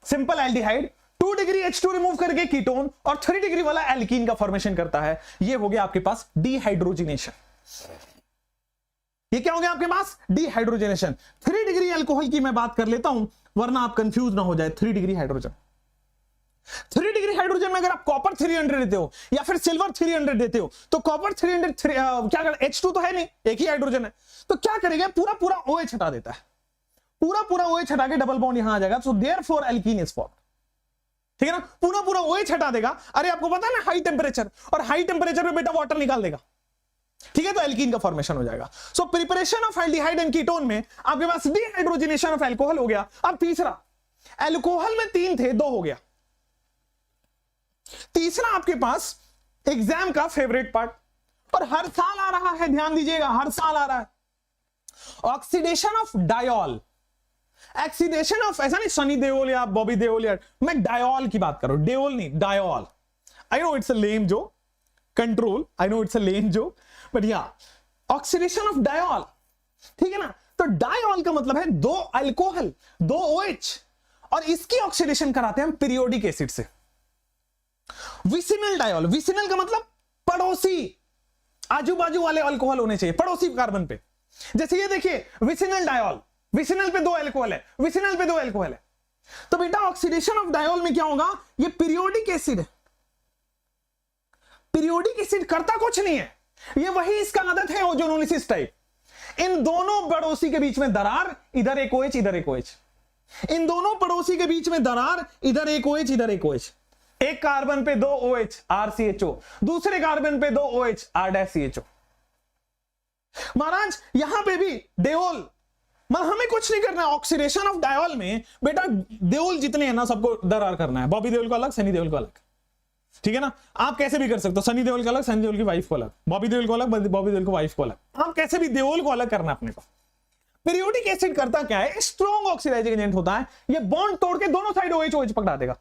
simple aldehyde, 2 degree H2 remove करके कीटोन, और 3 डिग्री वाला एल्कीन का फॉर्मेशन करता है। ये हो गया आपके पास डिहाइड्रोजिनेशन। ये क्या हो गया आपके पास? डिहाइड्रोजनेशन। 3 डिग्री अल्कोहल की मैं बात कर लेता हूं, वरना आप कंफ्यूज ना हो जाए। 3 डिग्री हाइड्रोजन, 3 डिग्री हाइड्रोजन में अगर आप कॉपर 300 देते हो या फिर सिल्वर 300 देते हो, तो कॉपर 300 क्या कर, H2 तो है नहीं, एक ही हाइड्रोजन है, तो क्या करेगा? पूरा पूरा OH हटा देता है, पूरा पूरा OH हटा के डबल बॉन्ड यहां आ जाएगा। So therefore alkene is formed, ठीक है ना? पूरा पूरा OH हटा देगा। अरे आपको पता है ना हाई टेम्परेचर, और हाई टेम्परेचर पे बेटा वाटर निकाल देगा। ठीक है, तो एल्कीन का फॉर्मेशन हो जाएगा। So preparation of aldehyde and ketone में आपके पास डिहाइड्रोजनेशन ऑफ एल्कोहल हो गया। अब तीसरा, एल्कोहल में 3 थे, 2 हो गया। तीसरा आपके पास एग्जाम का फेवरेट पार्ट, और हर साल आ रहा है, ध्यान दीजिएगा, हर साल आ रहा है, oxidation of diol. Oxidation of, ऐसा नहीं सनी देओल या बॉबी देओल, या मैं डायोल की बात कर रहा हूं, देओल नहीं, diol. I know it's a lame joke control, I know it's a lame joke, but या ऑक्सीडेशन ऑफ डायोल, ठीक है ना। तो डायोल का मतलब है 2 अल्कोहल, 2 OH, और इसकी ऑक्सीडेशन कराते हैं हम पीरियोडिक एसिड से। विसिनल डायोल, विसिनल का मतलब पड़ोसी, आजू बाजू वाले अल्कोहल होने चाहिए पड़ोसी कार्बन पे। जैसे ये देखिए विसिनल डायोल, विसिनल पे 2 अल्कोहल है, विसिनल पे 2 अल्कोहल है। तो बेटा ऑक्सीडेशन ऑफ डायोल में क्या होगा, ये पीरियोडिक एसिड है। पीरियोडिक एसिड करता कुछ नहीं है, ये वही इसका आदत है ओजोनोलिसिस टाइप। इन दोनों पड़ोसी के बीच में दरार, इधर एक OH, इधर एक OH। इन दोनों पड़ोसी के बीच में दरार, इधर एक OH, इधर एक OH। एक कार्बन पे 2 OH RCHO, दूसरे कार्बन पे 2 OH R-CHO। महाराज यहां पे भी देओल, मतलब हमें कुछ नहीं करना है। ऑक्सीडेशन ऑफ डायोल में बेटा देओल जितने हैं ना सबको दरार करना है। बॉबी देओल को अलग, सनी देओल को अलग, ठीक है ना। आप कैसे भी कर सकते हो, सनी देओल का अलग, सनी देओल की वाइफ को अलग, बॉबी देओल को अलग, बॉबी देओल को वाइफ को अलग। आप कैसे भी देओल को अलग करना अपने को। पीरियोडिक एसिड करता क्या है, स्ट्रॉन्ग ऑक्सीडाइजिंग एजेंट होता है। ये बॉन्ड तोड़ के दोनों साइड OH पकड़ा देगा।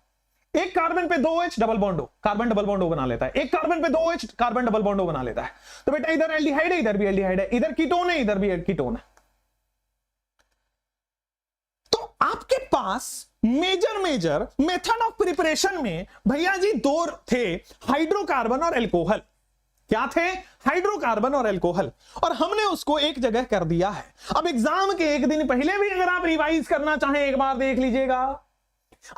एक कार्बन पे 2 OH double bond O, carbon double bond O बना लेता है। एक कार्बन पे 2 OH carbon double bond O बना लेता है। तो बेटा इधर एल्डिहाइड है, इधर भी एल्डिहाइड है, इधर कीटोन है, इधर भी कीटोन है। तो आपके पास मेजर मेथड ऑफ प्रिपरेशन में भैया जी 2 थे, हाइड्रोकार्बन और एल्कोहल। क्या थे, हाइड्रोकार्बन और एल्कोहल, और हमने उसको एक जगह कर दिया है। अब एग्जाम के एक दिन पहले भी अगर आप रिवाइज करना चाहें एक बार देख लीजिएगा,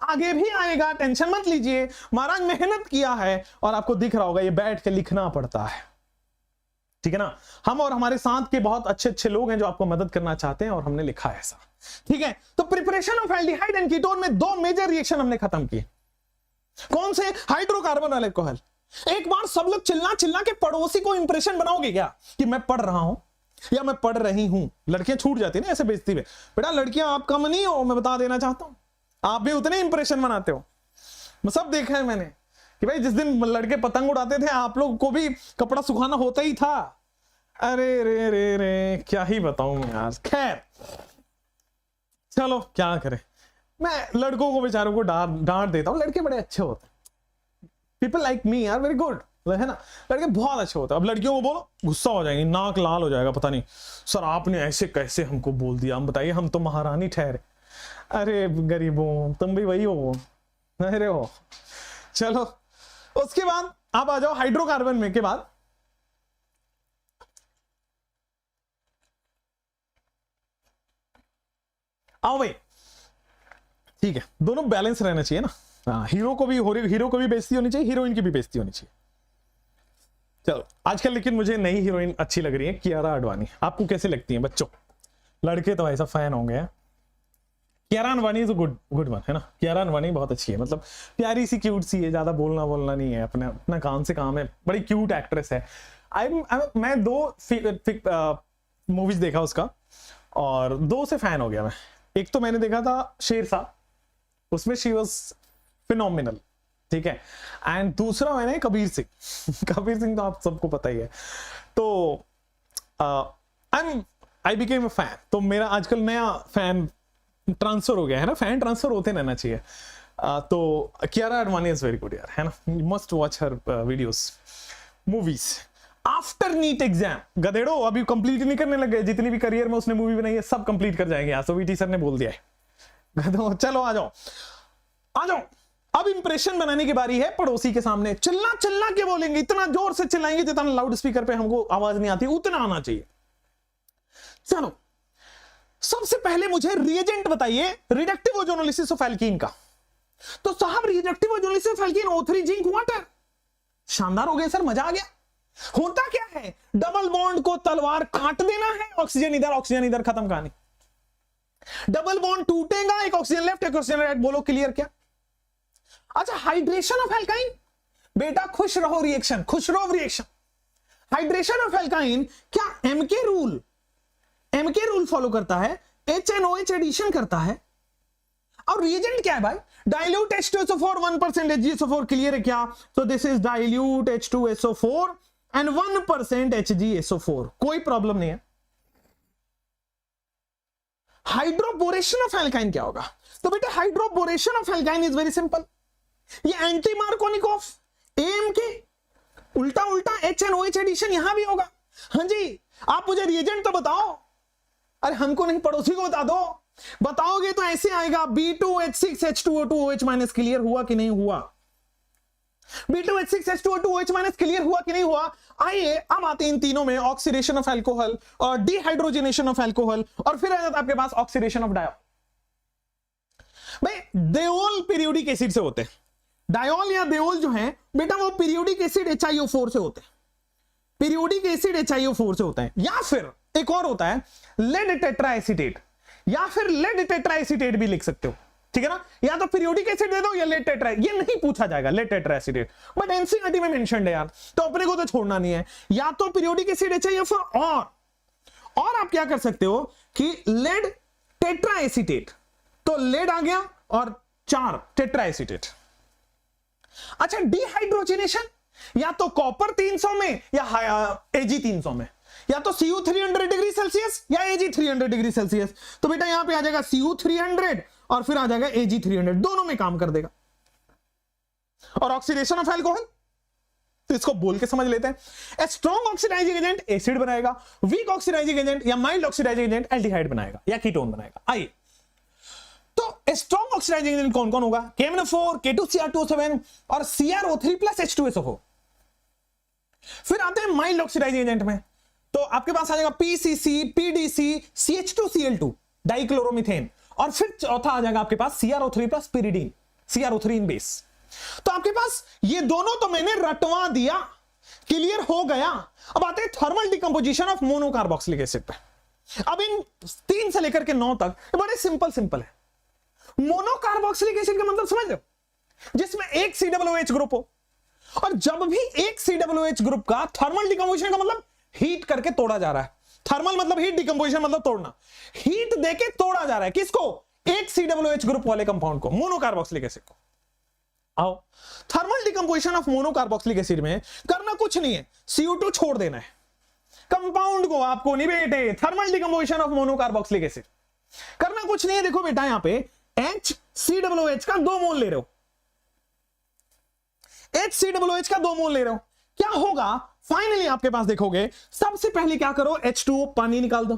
आगे भी आएगा, टेंशन मत लीजिए। महाराज मेहनत किया है और आपको दिख रहा होगा, ये बैठ के लिखना पड़ता है, ठीक है ना। हम और हमारे साथ के बहुत अच्छे लोग हैं जो आपको मदद करना चाहते हैं, और हमने लिखा है ऐसा, ठीक है। तो preparation of aldehyde and ketone में 2 मेजर रिएक्शन हमने खत्म किए। कौन से, हाइड्रोकार्बन और एल्कोहल। एक बार सब लोग चिल्ला के पड़ोसी को इंप्रेशन बनाओगे क्या कि मैं पढ़ रहा हूं या मैं पढ़ रही हूं। लड़कियां छूट जाती है ना ऐसे बेइज्जती में। बेटा लड़कियां आप कम नहीं हो, मैं बता देना चाहता हूं, आप भी उतने इंप्रेशन बनाते हो। मैं सब देखा है मैंने कि भाई जिस दिन लड़के पतंग उड़ाते थे आप लोग को भी कपड़ा सुखाना होता ही था। अरे रे रे रे क्या ही बताऊं मैं यार। खैर चलो क्या करें, मैं लड़कों को बेचारों को डांट देता हूं। लड़के बड़े अच्छे होते हैं, people like me are very good, है ना। लड़के बहुत अच्छे होते हैं। अब लड़कियों को बोलो गुस्सा हो जाएंगे, नाक लाल हो जाएगा, पता नहीं सर आपने ऐसे कैसे हमको बोल दिया, हम बताइए हम तो महारानी ठहरे। अरे गरीबों तुम भी वही हो, अरे हो। चलो उसके बाद आप आ जाओ हाइड्रोकार्बन में के बाद आओ भाई, ठीक है, दोनों बैलेंस रहना चाहिए ना। हाँ, हीरो को भी बेइज्जती होनी चाहिए, हीरोइन की भी बेइज्जती होनी चाहिए। चलो आजकल लेकिन मुझे नई हीरोइन अच्छी लग रही है, कियारा आडवाणी। आपको कैसे लगती है बच्चों? लड़के तो ऐसा फैन होंगे। Kiara Advani is good one, है ना। कियारा आडवाणी बहुत अच्छी है, मतलब प्यारी सी क्यूट सी है, ज्यादा बोलना नहीं है, अपना काम से काम है, बड़ी क्यूट एक्ट्रेस है। मैं 2 मूवीज देखा उसका और 2 से फैन हो गया मैं। एक तो मैंने देखा था शेरशाह, उसमें शी वाज फिनोमिनल, ठीक है। एंड दूसरा मैंने कबीर सिंह कबीर सिंह तो आप सबको पता ही है। तो आई बिकेम अ फैन। तो मेरा आजकल नया फैन ट्रांसफर हो गया है ना, फैन ट्रांसफर होते रहना चाहिए। तो Kiara Advani is very good यार, है ना। You must watch her videos, movies. After NEET exam गधेड़ो अभी कंप्लीट नहीं करने लग गए, जितनी भी करियर में उसने मूवी बनाई है सब कंप्लीट कर जाएंगे, SOVT सर ने बोल दिया है। गधो चलो आ जाओ। अब इंप्रेशन बनाने की बारी है पड़ोसी के सामने। चिल्ला के बोलेंगे, इतना जोर से चिल्लाएंगे जितना लाउड स्पीकर पे हमको आवाज नहीं आती उतना आना चाहिए। चलो सबसे पहले मुझे रिएजेंट बताइए रिडक्टिव ओजोनोलिसिस ऑफ एल्कीन का। तो साहब reductive ozonolysis of alkene O3 zinc water. शानदार हो गया सर, मजा आ गया। होता क्या है, डबल बॉन्ड को तलवार काट देना है, ऑक्सीजन इधर खत्म कहानी। डबल बॉन्ड टूटेगा, एक ऑक्सीजन लेफ्ट एक ऑक्सीजन राइट, बोलो क्लियर क्या? अच्छा हाइड्रेशन ऑफ एल्काइन, बेटा खुश रहो रिएक्शन। हाइड्रेशन ऑफ एल्काइन क्या एमके रूल फॉलो करता है, HNOH एडिशन करता है, और रिएजेंट क्या है भाई, डाइल्यूट H2SO4 1% HgSO4, क्लियर है क्या? तो this is dilute H2SO4 and 1% HgSO4, कोई प्रॉब्लम नहीं है। हाइड्रोबोरेशन ऑफ एल्काइन क्या होगा? तो बेटा hydroboration of alkyne is very simple, ये एंटी मार्कोनिकोव AMK उल्टा HNOH एडिशन यहां भी होगा। हाँ जी, आप मुझे रिएजेंट तो बताओ, अरे हमको नहीं पड़ोसी को बता दो। बताओगे तो ऐसे आएगा B2H6H2O2OH- क्लियर हुआ कि नहीं हुआ? B2H6H2O2OH- क्लियर हुआ कि नहीं हुआ? आइए अब आते हैं इन तीनों में, ऑक्सीडेशन ऑफ अल्कोहल और डिहाइड्रोजनेशन ऑफ अल्कोहल, और फिर आ जाता है आपके पास ऑक्सीडेशन ऑफ डायोल। भाई देओल पीरियोडिक एसिड से होते हैं, डायोल या देओल जो है बेटा वो पीरियोडिक एसिड HiO4 से होते हैं, पीरियोडिक एसिड HiO4 से होता है, या फिर एक और होता है लेड टेट्राएसिटेट, या फिर लेड टेट्राएसिटेट भी लिख सकते हो, ठीक है ना? या तो पीरियोडिक एसिड दे दो या लेड टेट्रा, ये नहीं पूछा जाएगा लेड टेट्राएसिटेट, बट एनसीईआरटी में मेंशन्ड है यार, तो अपने को तो छोड़ना नहीं है। या तो पीरियोडिक एसिड HiO4 और आप क्या कर सकते हो कि लेड टेट्राएसिटेट, तो लेड आ गया और 4 टेट्राएसिटेट। अच्छा डिहाइड्रोजनेशन, या तो कॉपर 300 में या Ag 300 में, या तो Cu 300 डिग्री सेल्सियस या Ag 300 डिग्री सेल्सियस। तो बेटा यहां पे आ जाएगा Cu 300 और फिर आ जाएगा Ag 300, दोनों में काम कर देगा। और ऑक्सीडेशन ऑफ अल्कोहल, तो इसको बोल के समझ लेते हैं, स्ट्रॉन्ग ऑक्सीडाइजिंग एजेंट एसिड बनाएगा, वीक ऑक्सीडाइजिंग एजेंट या माइल्ड ऑक्सीडाइजिंग एजेंट एल्डिहाइड बनाएगा या कीटोन बनाएगा। आइए तो स्ट्रॉन्ग ऑक्सीडाइजिंग एजेंट कौन कौन होगा? KMnO4, K2Cr2O7 और CrO3 प्लस H2SO4। फिर आते हैं माइल्ड ऑक्सीडाइजिंग एजेंट में, तो आपके पास आ जाएगा PCC, PDC, CH2Cl2 डाइक्लोरोमीथेन, और फिर चौथा आ जाएगा आपके पास CrO3 plus pyridine, CrO3 base. तो आपके पास ये दोनों तो मैंने रटवा दिया, क्लियर हो गया। अब आते हैं thermal decomposition of monocarboxylic acid पे। अब इन 3 से लेकर के 9 तक बड़े सिंपल है। मोनोकार्बोक्सिलिक एसिड का मतलब समझ लो, जिसमें एक COOH ग्रुप हो, और जब भी एक COOH ग्रुप का थर्मल डिकम्पोजिशन का मतलब हीट करके तोड़ा जा रहा है, थर्मल मतलब हीट, डिकम्पोजिशन मतलब तोड़ना, हीट देके तोड़ा जा रहा है किसको? एक COOH ग्रुप वाले कंपाउंड को, मोनोकार्बोक्सिलिक एसिड को। आओ thermal decomposition of monocarboxylic acid में करना कुछ नहीं है, CO2 छोड़ देना है कंपाउंड को, आपको नहीं बेटे। Thermal decomposition of monocarboxylic acid करना कुछ नहीं है। देखो बेटा यहां पे HCOOH का 2 मोल ले रहे हो, HCOOH का 2 मोल ले रहे हो, क्या होगा फाइनली आपके पास? देखोगे सबसे पहले क्या करो, H2O पानी निकाल दो,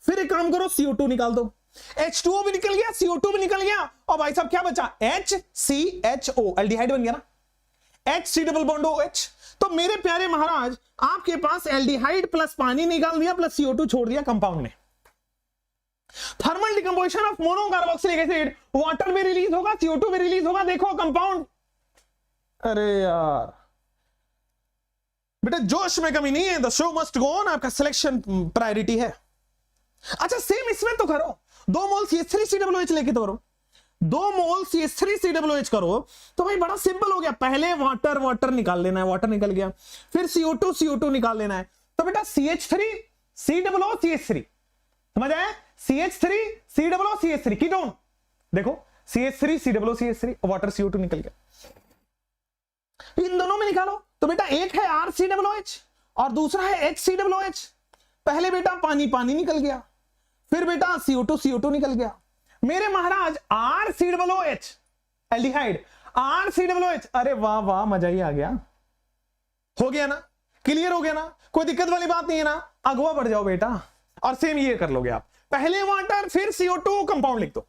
फिर एक काम करो CO2 निकाल दो, H2O भी निकल गया, CO2 भी निकल गया, और भाई साहब क्या बचा? HCHO, एल्डिहाइड बन गया ना, HC डबल बॉन्ड OH। तो मेरे प्यारे महाराज आपके पास एल्डिहाइड प्लस पानी निकाल दिया प्लस CO2 छोड़ दिया कंपाउंड में। Thermal decomposition of monocarboxylic acid, water में रिलीज होगा, CO2 में रिलीज होगा, देखो कंपाउंड। अरे यार बेटा जोश में कमी नहीं है, the show must go on, आपका सिलेक्शन प्रायोरिटी है। अच्छा सेम इसमें तो करो, 2 मोल CH3COOH लेके तो करो, 2 मोल CH3COOH करो, तो भाई बड़ा सिंपल हो गया। पहले वाटर निकाल लेना है, वाटर निकल गया, फिर CO2 निकाल लेना है, तो बेटा CH3COOCH3, समझ आया? CH3COOCH3 कीटोन, देखो CH3COOCH3 वाटर CO2 निकल गया, इन दोनों में निकालो। तो बेटा एक है RCOOH और दूसरा है HCOOH। पहले बेटा पानी निकल गया, फिर बेटा CO2 निकल गया। मेरे महाराज RCOOH एल्डिहाइड, RCOOH, अरे वाह वाह मजा ही आ गया, हो गया ना, क्लियर हो गया ना, कोई दिक्कत वाली बात नहीं है ना। अगवा बढ़ जाओ बेटा, और सेम ये कर लोगे आप, पहले वाटर फिर CO2 कंपाउंड लिख दो।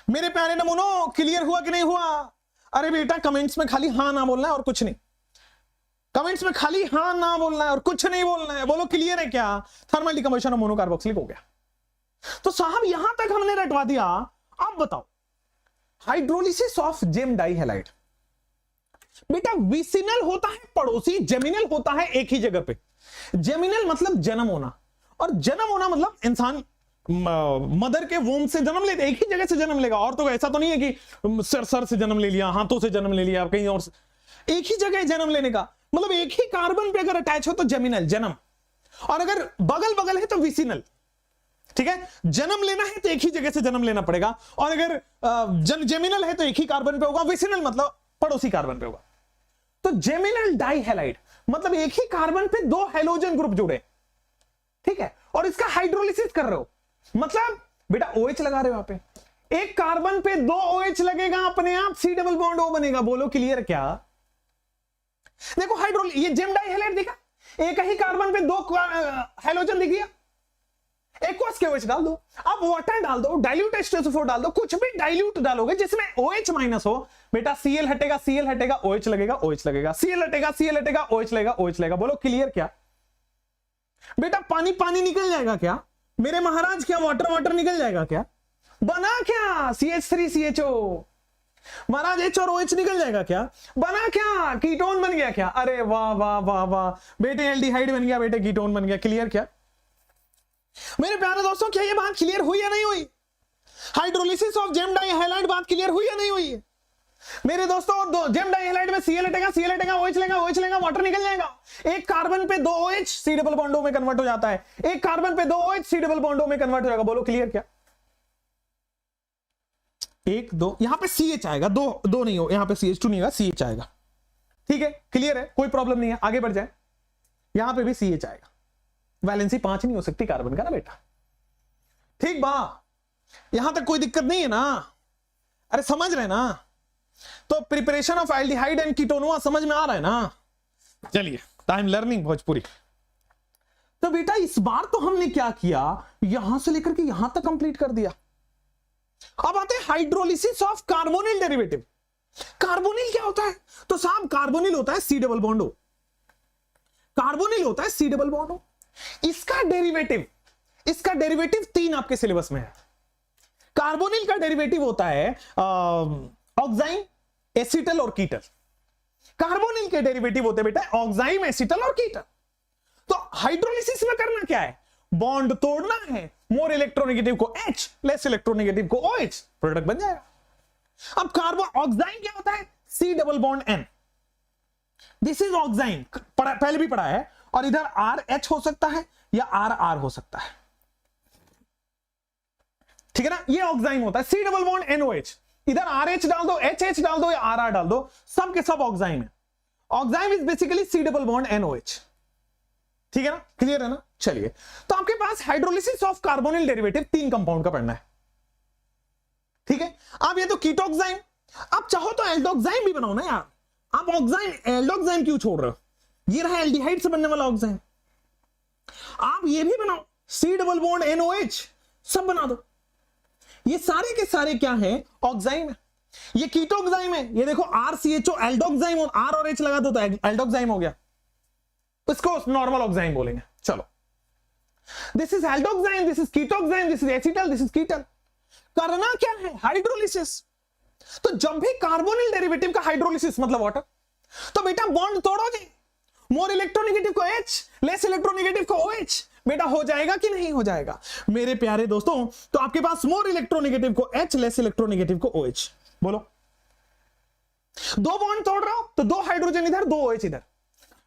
मेरे प्यारे नमूनों क्लियर हुआ कि नहीं हुआ? अरे बेटा कमेंट्स में खाली हां ना बोलना है और कुछ नहीं, कमेंट्स में खाली हां ना बोलना है और कुछ नहीं बोलना है, बोलो क्लियर है क्या? थर्मल डिकम्पोजिशन ऑफ मोनोकार्बोक्सिलिक हो गया। तो साहब यहां तक हमने रटवा दिया, अब बताओ हाइड्रोलिसिस ऑफ जेम डाइहैलाइड। बेटा विसिनल होता है पड़ोसी, जेमिनल होता है एक ही जगह पे। जेमिनल मतलब जन्म होना, और जन्म होना मतलब इंसान मदर के वोम से जन्म लेते, एक ही जगह से जन्म लेगा, और तो ऐसा तो नहीं है कि सर से जन्म ले लिया, हाथों से जन्म ले लिया, कहीं और से, एक ही जगह जन्म लेने का। मतलब एक ही कार्बन पे अगर अटैच हो तो जेमिनल, जन्म, और अगर बगल बगल है तो विसिनल। ठीक है, जन्म लेना है तो एक ही जगह से जन्म लेना पड़ेगा, और अगर जेमिनल है तो एक ही कार्बन पे होगा, विसिनल मतलब पड़ोसी कार्बन पे होगा। तो जेमिनल डाइहैलाइड मतलब एक ही कार्बन पे दो हेलोजन ग्रुप जुड़े, ठीक है, और इसका हाइड्रोलिसिस कर रहे हो, मतलब बेटा OH लगा रहे हो यहां पे, एक कार्बन पे दो OH लगेगा, अपने आप C डबल बॉन्ड O बनेगा। बोलो क्लियर क्या? देखो हाइड्रोल, ये जेम डाइहैलाइड दिखा, एक ही कार्बन पे दो हेलोजन दिख गया, एक्वस के OH डाल दो, अब वाटर डाल दो, डाइल्यूट H2SO4 डाल दो, कुछ भी डाइल्यूट डालोगे जिसमें OH माइनस हो, बेटा Cl हटेगा, Cl हटेगा, OH लगेगा, OH लगेगा, Cl हटेगा, Cl हटेगा, OH लगेगा, OH लगेगा। बोलो क्लियर क्या? बेटा पानी पानी निकल जाएगा क्या मेरे महाराज? क्या वाटर वाटर निकल जाएगा क्या? बना क्या? CH3CHO। महाराज H और OH निकल जाएगा क्या? बना क्या? कीटोन बन गया क्या? अरे वाह वाह वाह वाह बेटे, एल्डिहाइड बन गया बेटे, कीटोन बन गया। क्लियर क्या मेरे प्यारे दोस्तों? क्या ये बात क्लियर हुई या नहीं हुई? हाइड्रोलिसिस ऑफ जेम डाइहैलाइड बात क्लियर हुई या नहीं हुई मेरे दोस्तों? जेम डाइहैलाइड में Cl हटेगा, Cl हटेगा, OH लेगा, OH लेगा, वाटर निकल जाएगा। एक कार्बन पे दो OH C double bond O में कन्वर्ट हो जाता है, एक कार्बन पे दो OH C double bond O में कन्वर्ट हो जाएगा। बोलो क्लियर क्या? एक दो, यहां पे CH आएगा, दो नहीं हो, यहां पे CH2 नहीं आएगा, CH आएगा। ठीक है, क्लियर है, कोई प्रॉब्लम नहीं है, आगे बढ़ जाए। यहां पे भी CH आएगा, वैलेंसी 5 नहीं हो सकती कार्बन का ना बेटा। ठीक बा, यहां तक कोई दिक्कत नहीं है ना? अरे समझ रहे ना? तो प्रिपरेशन ऑफ एल्डिहाइड एंड कीटोनोआ समझ में आ रहा है ना? चलिए, टाइम लर्निंग भोजपुरी। तो बेटा इस बार तो हमने क्या किया, यहां से लेकर के यहां तक कंप्लीट कर दिया। अब आते हैं hydrolysis of carbonyl derivative. Carbonyl क्या होता है? तो साहब कार्बोनिल होता है C double bond O, carbonyl होता है C डबल बॉन्ड O। इसका डेरिवेटिव 3 आपके सिलेबस में है। कार्बोनिल का डेरिवेटिव होता है ऑक्साइम, एसिटल और कीटल। कार्बोनिल के डेरिवेटिव होते बेटा ऑक्साइम, एसिटल और कीटल। तो हाइड्रोलिसिस में करना क्या है? बॉन्ड तोड़ना है, मोर इलेक्ट्रोनेगेटिव को H, लेस इलेक्ट्रोनेगेटिव को OH, प्रोडक्ट बन जाएगा। अब कार्बो ऑक्साइम क्या होता है? C double bond N, this is oxime, पहले भी पढ़ा है, और इधर RH हो सकता है या RR हो सकता है, ठीक है ना? ये ऑक्साइम होता है, C डबल बॉन्ड NOH, इधर RH डाल दो, HH डाल दो या RR डाल दो, सब के सब ऑक्साइम है। Oxime is basically C double bond NOH, ठीक है ना? क्लियर है ना? चलिए, तो आपके पास hydrolysis of carbonyl derivative 3 compound का पढ़ना है, ठीक है? अब ये तो कीटोक्साइम, आप चाहो तो एल्डोक्साइम भी बनाओ ना यार। आप ऑक्साइम एल्डोक्साइम क्यों छोड़ रहे हो? ये रहा एल्डिहाइड से बनने वाला ऑक्साइम, आप ये भी बनाओ, C डबल बॉन्ड NOH, सब बना दो। ये सारे के सारे क्या है? ऑक्साइम है। ये कीटोक्साइम है, ये देखो RCHO एल्डोक्साइम, और R और H लगा दो तो एल्डोक्साइम हो गया, इसको नॉर्मल ऑक्साइम बोलेंगे। चलो, this is aldoxime, this is ketoxime, this is acetal, this is ketal. करना क्या है? हाइड्रोलिसिस। तो जब भी कार्बोनिल डेरिवेटिव का हाइड्रोलिसिस मतलब वाटर, तो बेटा बॉन्ड तोड़ोगे, मोर इलेक्ट्रोनेगेटिव को H, लेस इलेक्ट्रोनेगेटिव को OH, बेटा हो जाएगा कि नहीं हो जाएगा मेरे प्यारे दोस्तों? तो आपके पास मोर इलेक्ट्रोनेगेटिव को H, लेस इलेक्ट्रोनेगेटिव को OH। बोलो, दो बॉन्ड तोड़ रहे हो तो दो हाइड्रोजन इधर, दो OH इधर,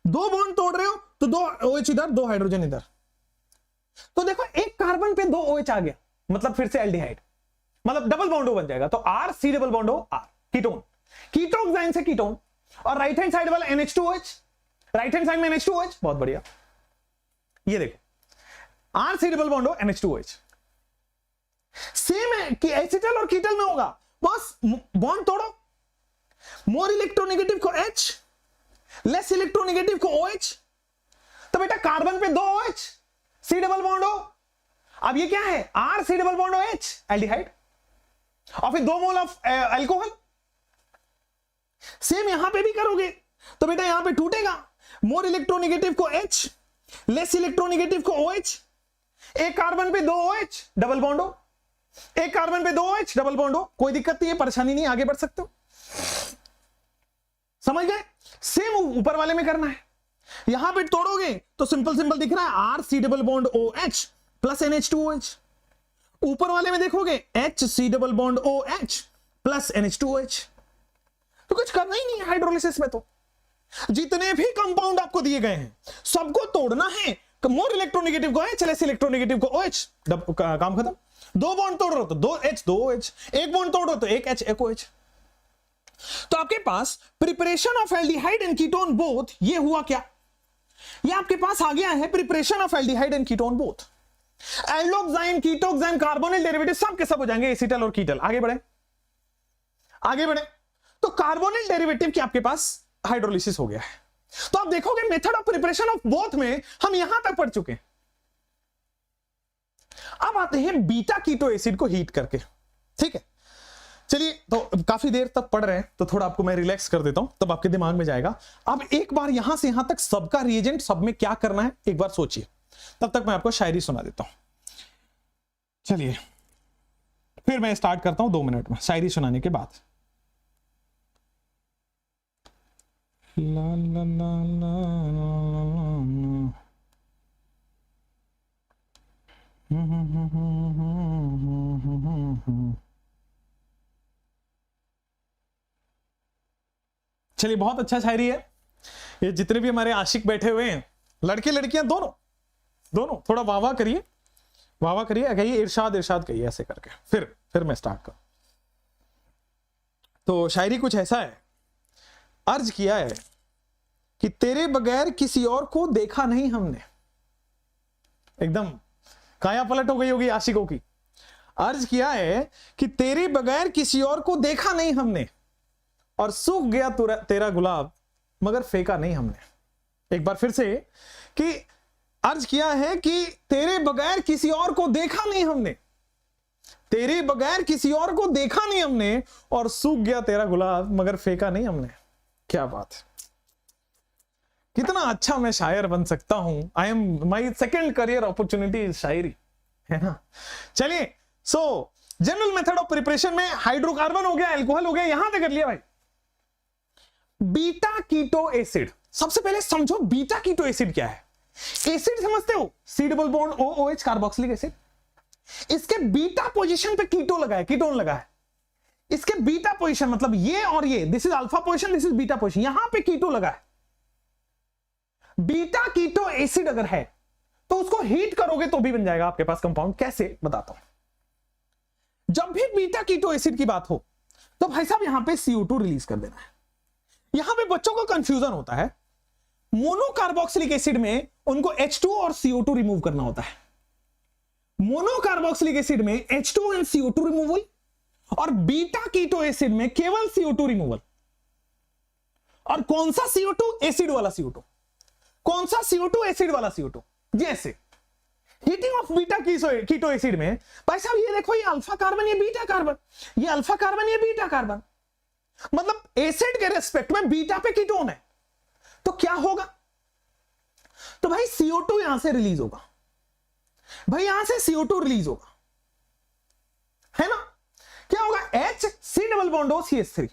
दो बॉन्ड तोड़ रहे हो तो दो OH इधर, दो हाइड्रोजन इधर। तो देखो एक कार्बन पे दो OH आ गया, मतलब फिर से एल्डिहाइड, मतलब डबल बॉन्ड O बन जाएगा। तो R C double bond O R, ketone, ketoxime से कीटोन, और राइट हैंड साइड वाला NH2OH, राइट हैंड साइड में NH2OH, बहुत बढ़िया। ये देखो R C double bond O NH2OH, same है कि एसिटल और कीटल में होगा, बस बॉन्ड तोड़ो, मोर इलेक्ट्रोनेगेटिव को H, लेस इलेक्ट्रोनेगेटिव को OH। तो बेटा कार्बन पे दो OH, C double bond O, अब ये क्या है? R C double bond OH, aldehyde, और फिर 2 मोल ऑफ अल्कोहल। सेम यहां पे भी करोगे तो बेटा यहां पे टूटेगा, मोर इलेक्ट्रोनेगेटिव को H, लेस इलेक्ट्रोनेगेटिव को OH, एक कार्बन पे दो OH, डबल बॉन्ड O, एक कार्बन पे दो OH, डबल बॉन्ड O। कोई दिक्कत नहीं है, परेशानी नहीं, आगे बढ़ सकते हो। समझ गए? सेम ऊपर वाले में करना है, यहां पे तोड़ोगे तो सिंपल सिंपल दिख रहा है R C double bond OH plus NH2OH। ऊपर वाले में देखोगे H C double bond OH plus NH2OH। तो कुछ करना ही नहीं है हाइड्रोलिसिस में। तो जितने भी कंपाउंड आपको दिए गए हैं सबको तोड़ना है। मोर इलेक्ट्रोनेगेटिव को एच, लेस इलेक्ट्रोनेगेटिव को OH, काम खत्म। 2 बॉन्ड तोड़ रहे हो तो 2H 2OH, 1 बॉन्ड तोड़ रहे हो तो 1H 1OH। तो आपके पास preparation of aldehyde and ketone both, ये हुआ क्या, ये आपके पास आ गया है preparation of aldehyde and ketone both. Aldoxime, ketoxime, carbonyl derivative सब के सब हो जाएंगे एसिटल और कीटल। आगे बढ़े, आगे बढ़े। तो कार्बोनिल डेरिवेटिव की आपके पास हाइड्रोलिसिस हो गया है। तो आप देखोगे method of preparation of both में हम यहां तक पढ़ चुके हैं। अब आते हैं बीटा कीटो एसिड को हीट करके, ठीक है। चलिए, तो काफी देर तक पढ़ रहे हैं तो थोड़ा आपको मैं रिलैक्स कर देता हूं, तब आपके दिमाग में जाएगा। अब एक बार यहां से यहां तक सबका रिएजेंट सब में क्या करना है एक बार सोचिए, तब तक मैं आपको शायरी सुना देता हूं। चलिए, फिर मैं स्टार्ट करता हूं 2 मिनट में शायरी सुनाने के बाद। ला ला ला ला चलिए, बहुत अच्छा शायरी है ये। जितने भी हमारे आशिक बैठे हुए हैं, लड़के लड़कियां दोनों दोनों, थोड़ा वाह वाह करिए, वाह वाह करिए, कहिए इरशाद इरशाद कहिए, ऐसे करके फिर मैं स्टार्ट करूं। तो शायरी कुछ ऐसा है, अर्ज किया है कि तेरे बगैर किसी और को देखा नहीं हमने। एकदम काया पलट हो गई होगी आशिकों की। अर्ज किया है कि तेरे बगैर किसी और को देखा नहीं हमने, और सूख गया तेरा गुलाब मगर फेंका नहीं हमने। एक बार फिर से, कि अर्ज किया है कि तेरे बगैर किसी और को देखा नहीं हमने, तेरे बगैर किसी और को देखा नहीं हमने, और सूख गया तेरा गुलाब मगर फेंका नहीं हमने। क्या बात है, कितना अच्छा मैं शायर बन सकता हूं। I am my second career opportunity is शायरी, है ना। चलिए, so general method of preparation में हाइड्रोकार्बन हो गया, अल्कोहल हो गया, यहां तक कर लिया भाई। बीटा कीटो एसिड, सबसे पहले समझो बीटा कीटो एसिड क्या है। एसिड समझते हो, C double bond OOH carboxylic acid. इसके बीटा पोजीशन पे कीटो लगा है, कीटोन लगा है। इसके बीटा पोजीशन मतलब ये और ये, this is alpha position, this is beta position, यहां पे कीटो लगा है। बीटा कीटो एसिड अगर है तो उसको हीट करोगे तो भी बन जाएगा आपके पास कंपाउंड। कैसे, बताता हूं। जब भी बीटा कीटो एसिड की बात हो तो भाई साहब यहां पे CO2 रिलीज कर देना है। यहां पे बच्चों को कंफ्यूजन होता है, मोनोकार्बोक्सिलिक एसिड में उनको H2 और CO2 रिमूव करना होता है। मोनोकार्बोक्सिलिक एसिड में H2 एंड CO2 रिमूवल, और बीटा कीटो एसिड में केवल CO2 रिमूवल। और कौन सा CO2? एसिड वाला CO2। कौन सा CO2? एसिड वाला CO2। जैसे heating of beta keto acid में भाई साहब ये देखो, ये अल्फा कार्बन, ये बीटा कार्बन, ये अल्फा कार्बन, ये बीटा कार्बन, मतलब एसिड के रेस्पेक्ट में बीटा पे कीटोन है। तो क्या होगा? तो भाई CO2 यहां से रिलीज होगा, भाई यहां से CO2 रिलीज होगा, है ना। क्या होगा? H C double bond O CH3,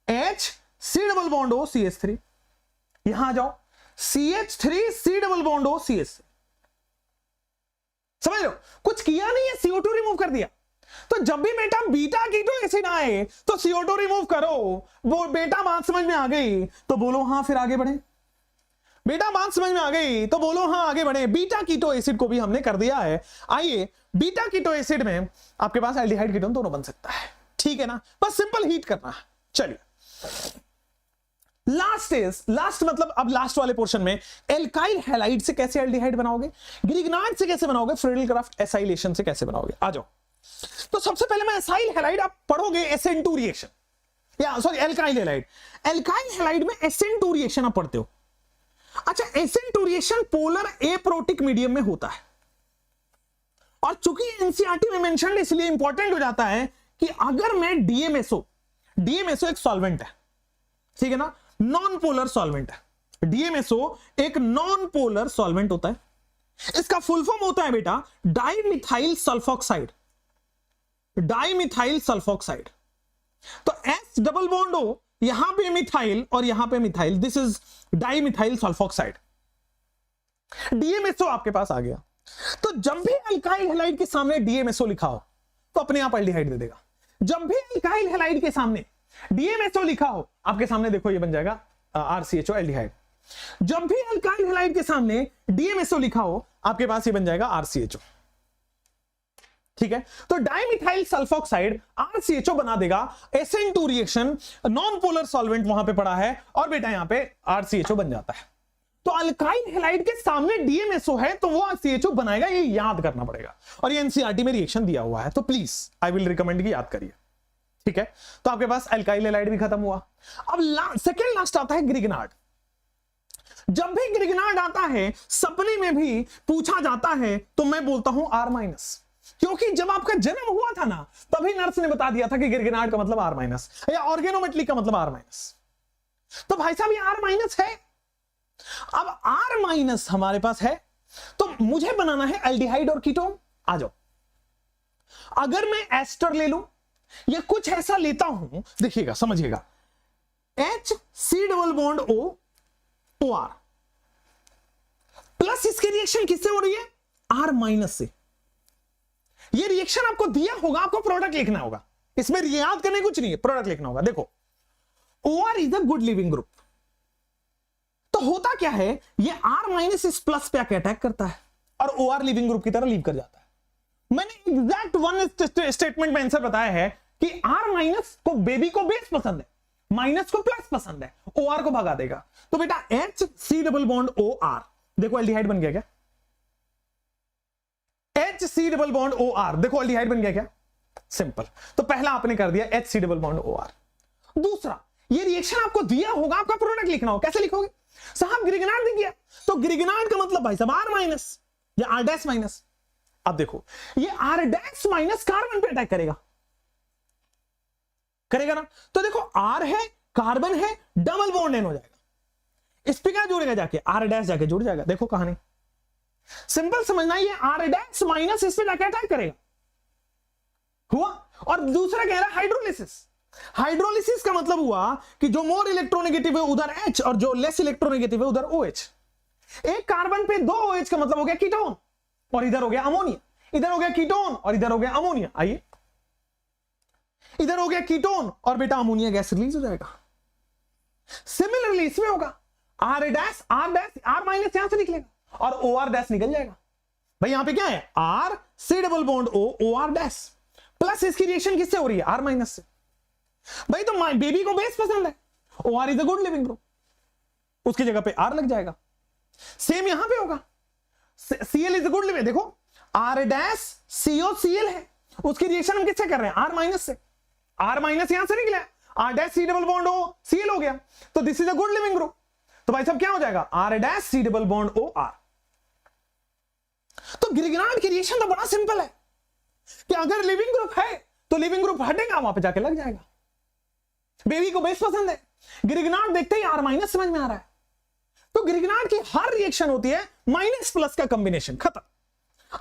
H C double bond O CH3, यहां आ जाओ, CH3 C double bond O CH3। समझ लो, कुछ किया नहीं है, CO2 रिमूव कर दिया। तो जब भी बेटा बीटा कीटो एसिड आए तो CO2 रिमूव करो। वो बेटा बात समझ में आ गई तो बोलो हाँ, फिर आगे बढ़े। बेटा बात समझ में आ गई तो बोलो हाँ, आगे बढ़े। बीटा कीटो एसिड को भी हमने कर दिया है। आइए, बीटा कीटो एसिड में आपके पास एल्डिहाइड कीटोन दोनों बन सकता है, ठीक है ना। बस सिंपल हीट करना है। चलिए, लास्ट मतलब अब लास्ट वाले पोर्शन में एल्काइल हैलाइड से कैसे एल्डिहाइड बनाओगे, ग्रिग्नार्ड से कैसे बनाओगे, फ्रीडल-क्राफ्ट एसाइलेशन से कैसे बनाओगे। आ जाओ। तो सबसे पहले मैं एसाइल हैलाइड, आप पढ़ोगे SN2 रिएक्शन, या sorry alkyl halide. Alkyl halide में SN2 रिएक्शन आप पढ़ते हो। अच्छा, SN2 reaction polar aprotic medium में होता है, और चूंकि एनसीईआरटी में मेंशन इसलिए इंपॉर्टेंट हो जाता है कि अगर मैं DMSO एक सॉल्वेंट है, ठीक है ना, नॉन पोलर सॉल्वेंट है। DMSO एक नॉन पोलर सॉल्वेंट होता है। इसका फुल फॉर्म होता है बेटा डाइमिथाइल सल्फॉक्साइड, डाइमिथाइल सल्फॉक्साइड। तो S डबल बॉन्ड O, यहां पे मिथाइल और यहां पे methyl, this is dimethyl sulphoxide. DMSO आपके पास आ गया। तो जब भी अल्काइल हैलाइड के सामने DMSO लिखा हो तो अपने आप एल्डिहाइड दे देगा। जब भी अल्काइल हैलाइड के सामने DMSO लिखा हो, आपके सामने देखो ये बन जाएगा RCHO एल्डिहाइड। जब भी अल्काइल हैलाइड के सामने DMSO लिखा हो आपके पास ये बन जाएगा RCHO, ठीक है। तो डाइमिथाइल सल्फोक्साइड RCHO बना देगा, SN2 reaction, non polar solvent वहां पे पड़ा है और बेटा यहां पे RCHO बन जाता है। तो अल्काइल हैलाइड के सामने DMSO है तो वो RCHO बनाएगा, ये याद करना पड़ेगा और ये NCERT में रिएक्शन दिया हुआ है, तो प्लीज आई विल रिकमेंड कि याद करिए, ठीक है। तो आपके पास अल्काइल हैलाइड भी खत्म हुआ। अब सेकेंड लास्ट आता है ग्रिग्नार्ड। जब भी ग्रिग्नार्ड आता है सपने में भी पूछा जाता है तो मैं बोलता हूं R-, क्योंकि जब आपका जन्म हुआ था ना तभी नर्स ने बता दिया था कि ग्रिग्नार्ड का मतलब R- या ऑर्गेनोमेटली का मतलब R-। तो भाई साहब ये R- है। अब R- हमारे पास है तो मुझे बनाना है एल्डिहाइड और कीटोन। आ जाओ, अगर मैं एस्टर ले लूं या कुछ ऐसा लेता हूं, देखिएगा समझिएगा, HC≡O OR प्लस इसकी रिएक्शन किससे हो रही है? R- से। ये रिएक्शन आपको दिया होगा, आपको प्रोडक्ट लिखना होगा, इसमें याद करने कुछ नहीं है, प्रोडक्ट लिखना होगा। देखो OR is a good leaving group, तो होता क्या है, ये R- इस प्लस पे आके अटैक करता है और OR लिविंग ग्रुप की तरह लीव कर जाता है। मैंने एग्जैक्ट वन स्टेटमेंट में आंसर बताया है कि R- को बेबी को बेस पसंद है, माइनस को प्लस पसंद है, OR को भगा देगा। तो बेटा HC≡OR, देखो एल्डिहाइड बन गया क्या? HC≡OR, देखो एल्डिहाइड बन गया क्या? सिंपल। तो पहला आपने कर दिया HC≡OR। दूसरा, ये रिएक्शन आपको दिया होगा, आपका प्रोडक्ट लिखना होगा, कैसे लिखोगे? साहब ग्रिग्नार्ड दिख गया, तो ग्रिग्नार्ड का मतलब भाई साहब R- या R'-। अब देखो ये R' कार्बन पे अटैक करेगा ना, तो देखो R है, कार्बन है, डबल बॉन्ड एन हो जाएगा, इस पे क्या जुड़ेगा जाके? R' जाके जुड़ जाएगा। देखो कहानी सिंपल समझना, ये R' इस पे जाके अटैक करेगा, हुआ। और दूसरा कह रहा है हाइड्रोलिसिस। हाइड्रोलिसिस का मतलब हुआ कि जो मोर इलेक्ट्रोनेगेटिव है उधर H और जो लेस इलेक्ट्रोनेगेटिव है उधर OH। एक कार्बन पे 2 OH का मतलब हो गया कीटोन, और इधर हो गया अमोनिया, इधर हो गया कीटोन और इधर हो गया अमोनिया। आइए, इधर हो गया कीटोन और बेटा अमोनिया गैस रिलीज हो जाएगा। सिमिलरली इसमें होगा R' यहां से निकलेगा और OR' निकल जाएगा। भाई यहां पे क्या है? RC≡O OR' प्लस इसकी रिएक्शन किससे हो रही है? R- से। भाई तो बेबी को बेस पसंद है, OR is a good leaving group, उसकी जगह पे R लग जाएगा। सेम यहां पे होगा, Cl is a good living, देखो R' COCl है, उसकी रिएक्शन हम किससे कर रहे हैं? R- से। R- यहां से निकला, R'(C≡O Cl हो गया, तो this is a good leaving group. तो भाई साहब क्या हो जाएगा? R'(C≡O R। तो ग्रिग्नार्ड की रिएक्शन तो बड़ा सिंपल है कि अगर लिविंग ग्रुप है तो लिविंग ग्रुप हटेगा, वहां पे जाके लग जाएगा। बेबी को बेस पसंद है, ग्रिग्नार्ड देखते ही R- समझ में आ रहा है, तो ग्रिग्नार्ड की हर रिएक्शन होती है माइनस प्लस का कॉम्बिनेशन, खत्म।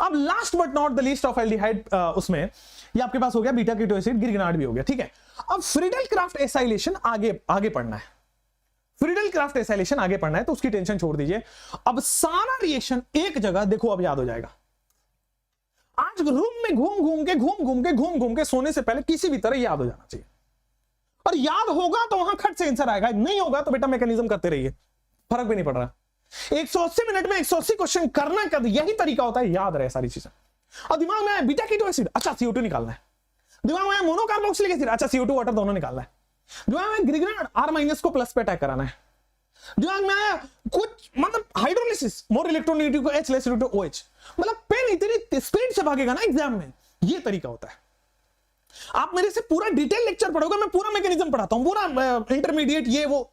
अब last but not the least of aldehyde, उसमें ये आपके पास हो गया बीटा कीटो एसिड, ग्रिग्नार्ड भी हो गया, ठीक है। अब फ्रीडेल-क्राफ्ट एसाइलेशन आगे पढ़ना है, फ्रीडेल-क्राफ्ट एसाइलेशन आगे पढ़ना है, तो उसकी टेंशन छोड़ दीजिए। अब सारा रिएक्शन एक जगह देखो, अब याद हो जाएगा। आज रूम में घूम घूम के सोने से पहले किसी भी तरह याद हो जाना चाहिए, और याद होगा तो वहां खट से आंसर आएगा, नहीं होगा तो बेटा मैकेनिज्म करते रहिए, फर्क भी नहीं पड़ रहा। 180 मिनट में 180 क्वेश्चन करना का यही तरीका होता है, याद रहे सारी चीजें। और दिमाग में बीटा कीटो एसिड, अच्छा CO2 निकालना है, दिमाग में मोनोकार्बोक्सिलिक एसिड, अच्छा CO2 वाटर दोनों निकालना है, दिमाग में ग्रिग्नार्ड R- को प्लस पे अटैक कराना है, दिमाग में आया कुछ मतलब हाइड्रोलिसिस, मोर इलेक्ट्रोनेगेटिव को H, लेस इलेक्ट्रो OH, मतलब पेन इतनी स्पीड से भागेगा ना एग्जाम में, ये तरीका होता है। आप मेरे से पूरा डिटेल लेक्चर पढ़ोगे, मैं पूरा मैकेनिज्म पढ़ाता हूं, पूरा इंटरमीडिएट ये वो।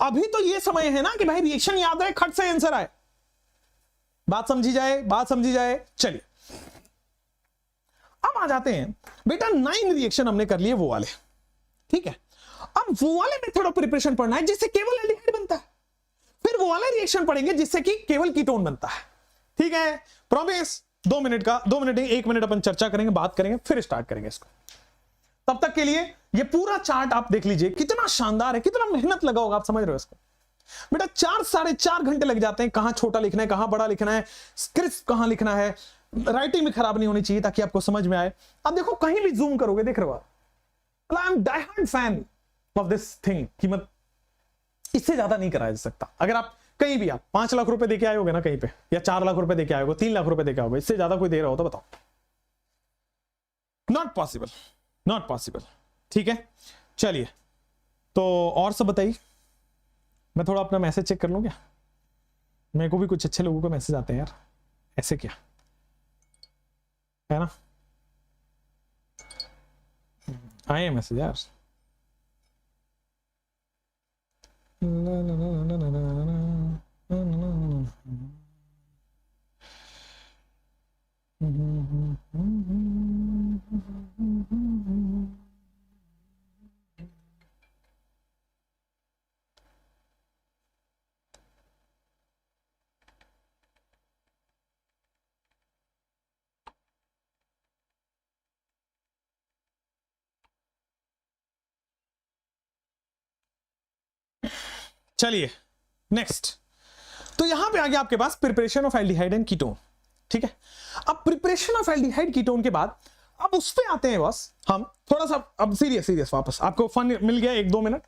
अभी तो ये समय है ना कि भाई रिएक्शन याद रहे, खट से आंसर आए, बात समझी जाए। चलिए अब आ जाते हैं बेटा 9 रिएक्शन हमने कर लिए वो वाले, ठीक है। अब वो वाले मेथड ऑफ प्रिपरेशन पढ़ना है जिससे केवल एल्डिहाइड बनता है, फिर वो वाले रिएक्शन पढ़ेंगे जिससे कि केवल कीटोन बनता है, ठीक है। प्रॉमिस 2 मिनट का, 2 मिनट 1 मिनट अपन चर्चा करेंगे, बात करेंगे, फिर स्टार्ट करेंगे इसको। तब तक के लिए ये पूरा चार्ट आप देख लीजिए, कितना शानदार है, कितना मेहनत लगा होगा, आप समझ रहे हो इसको। बेटा 4-4.5 घंटे लग जाते हैं, कहां छोटा लिखना है, कहां बड़ा लिखना है, स्क्रिप्ट कहां लिखना है, राइटिंग भी खराब नहीं होनी चाहिए ताकि आपको समझ में आए। अब देखो कहीं भी जूम करोगे, देख रहे हो आप, I am die hard fan of this thing कि मत इससे ज्यादा नहीं कराया जा सकता। अगर आप कहीं भी आप 5 लाख रुपए देके आए होगे ना कहीं पे, या 4 लाख रुपए देके आए होगे, 3 लाख रुपए देके आओगे, इससे ज्यादा कोई दे रहा हो तो बताओ। Not possible, not possible. ठीक है, चलिए तो और सब बताइए। मैं थोड़ा अपना मैसेज चेक कर लूं क्या? मेरे को भी कुछ अच्छे लोगों को मैसेज आते हैं यार, ऐसे क्या है ना, आए हैं मैसेज यार। चलिए नेक्स्ट, तो यहां पे आ गया आपके पास preparation of aldehyde and ketone. ठीक है, अब प्रिपरेशन ऑफ एल्डिहाइड कीटोन के बाद अब उस पे आते हैं बस हम थोड़ा सा, अब सीरियस वापस। आपको फन मिल गया 1-2 मिनट,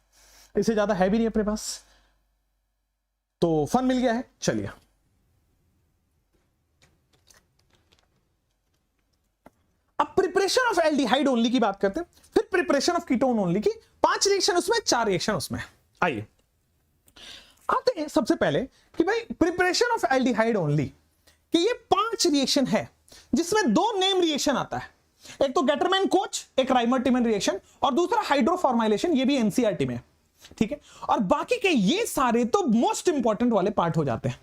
इससे ज्यादा है भी नहीं अपने पास, तो फन मिल गया है। चलिए अब प्रिपरेशन ऑफ एल्डिहाइड ओनली की बात करते हैं, फिर प्रिपरेशन ऑफ कीटोन ओनली की। 5 रिएक्शन उसमें, 4 रिएक्शन उसमें। आइए आते हैं सबसे पहले कि भाई प्रिपरेशन ऑफ एल्डिहाइड ओनली कि ये 5 रिएक्शन है जिसमें 2 नेम रिएक्शन आता है। एक तो गेटरमैन कोच, एक राइमर टिमन रिएक्शन, और दूसरा हाइड्रोफॉर्माइलेशन, ये भी एनसीईआरटी में। ठीक है, और बाकी के ये सारे तो मोस्ट इंपॉर्टेंट वाले पार्ट हो जाते हैं।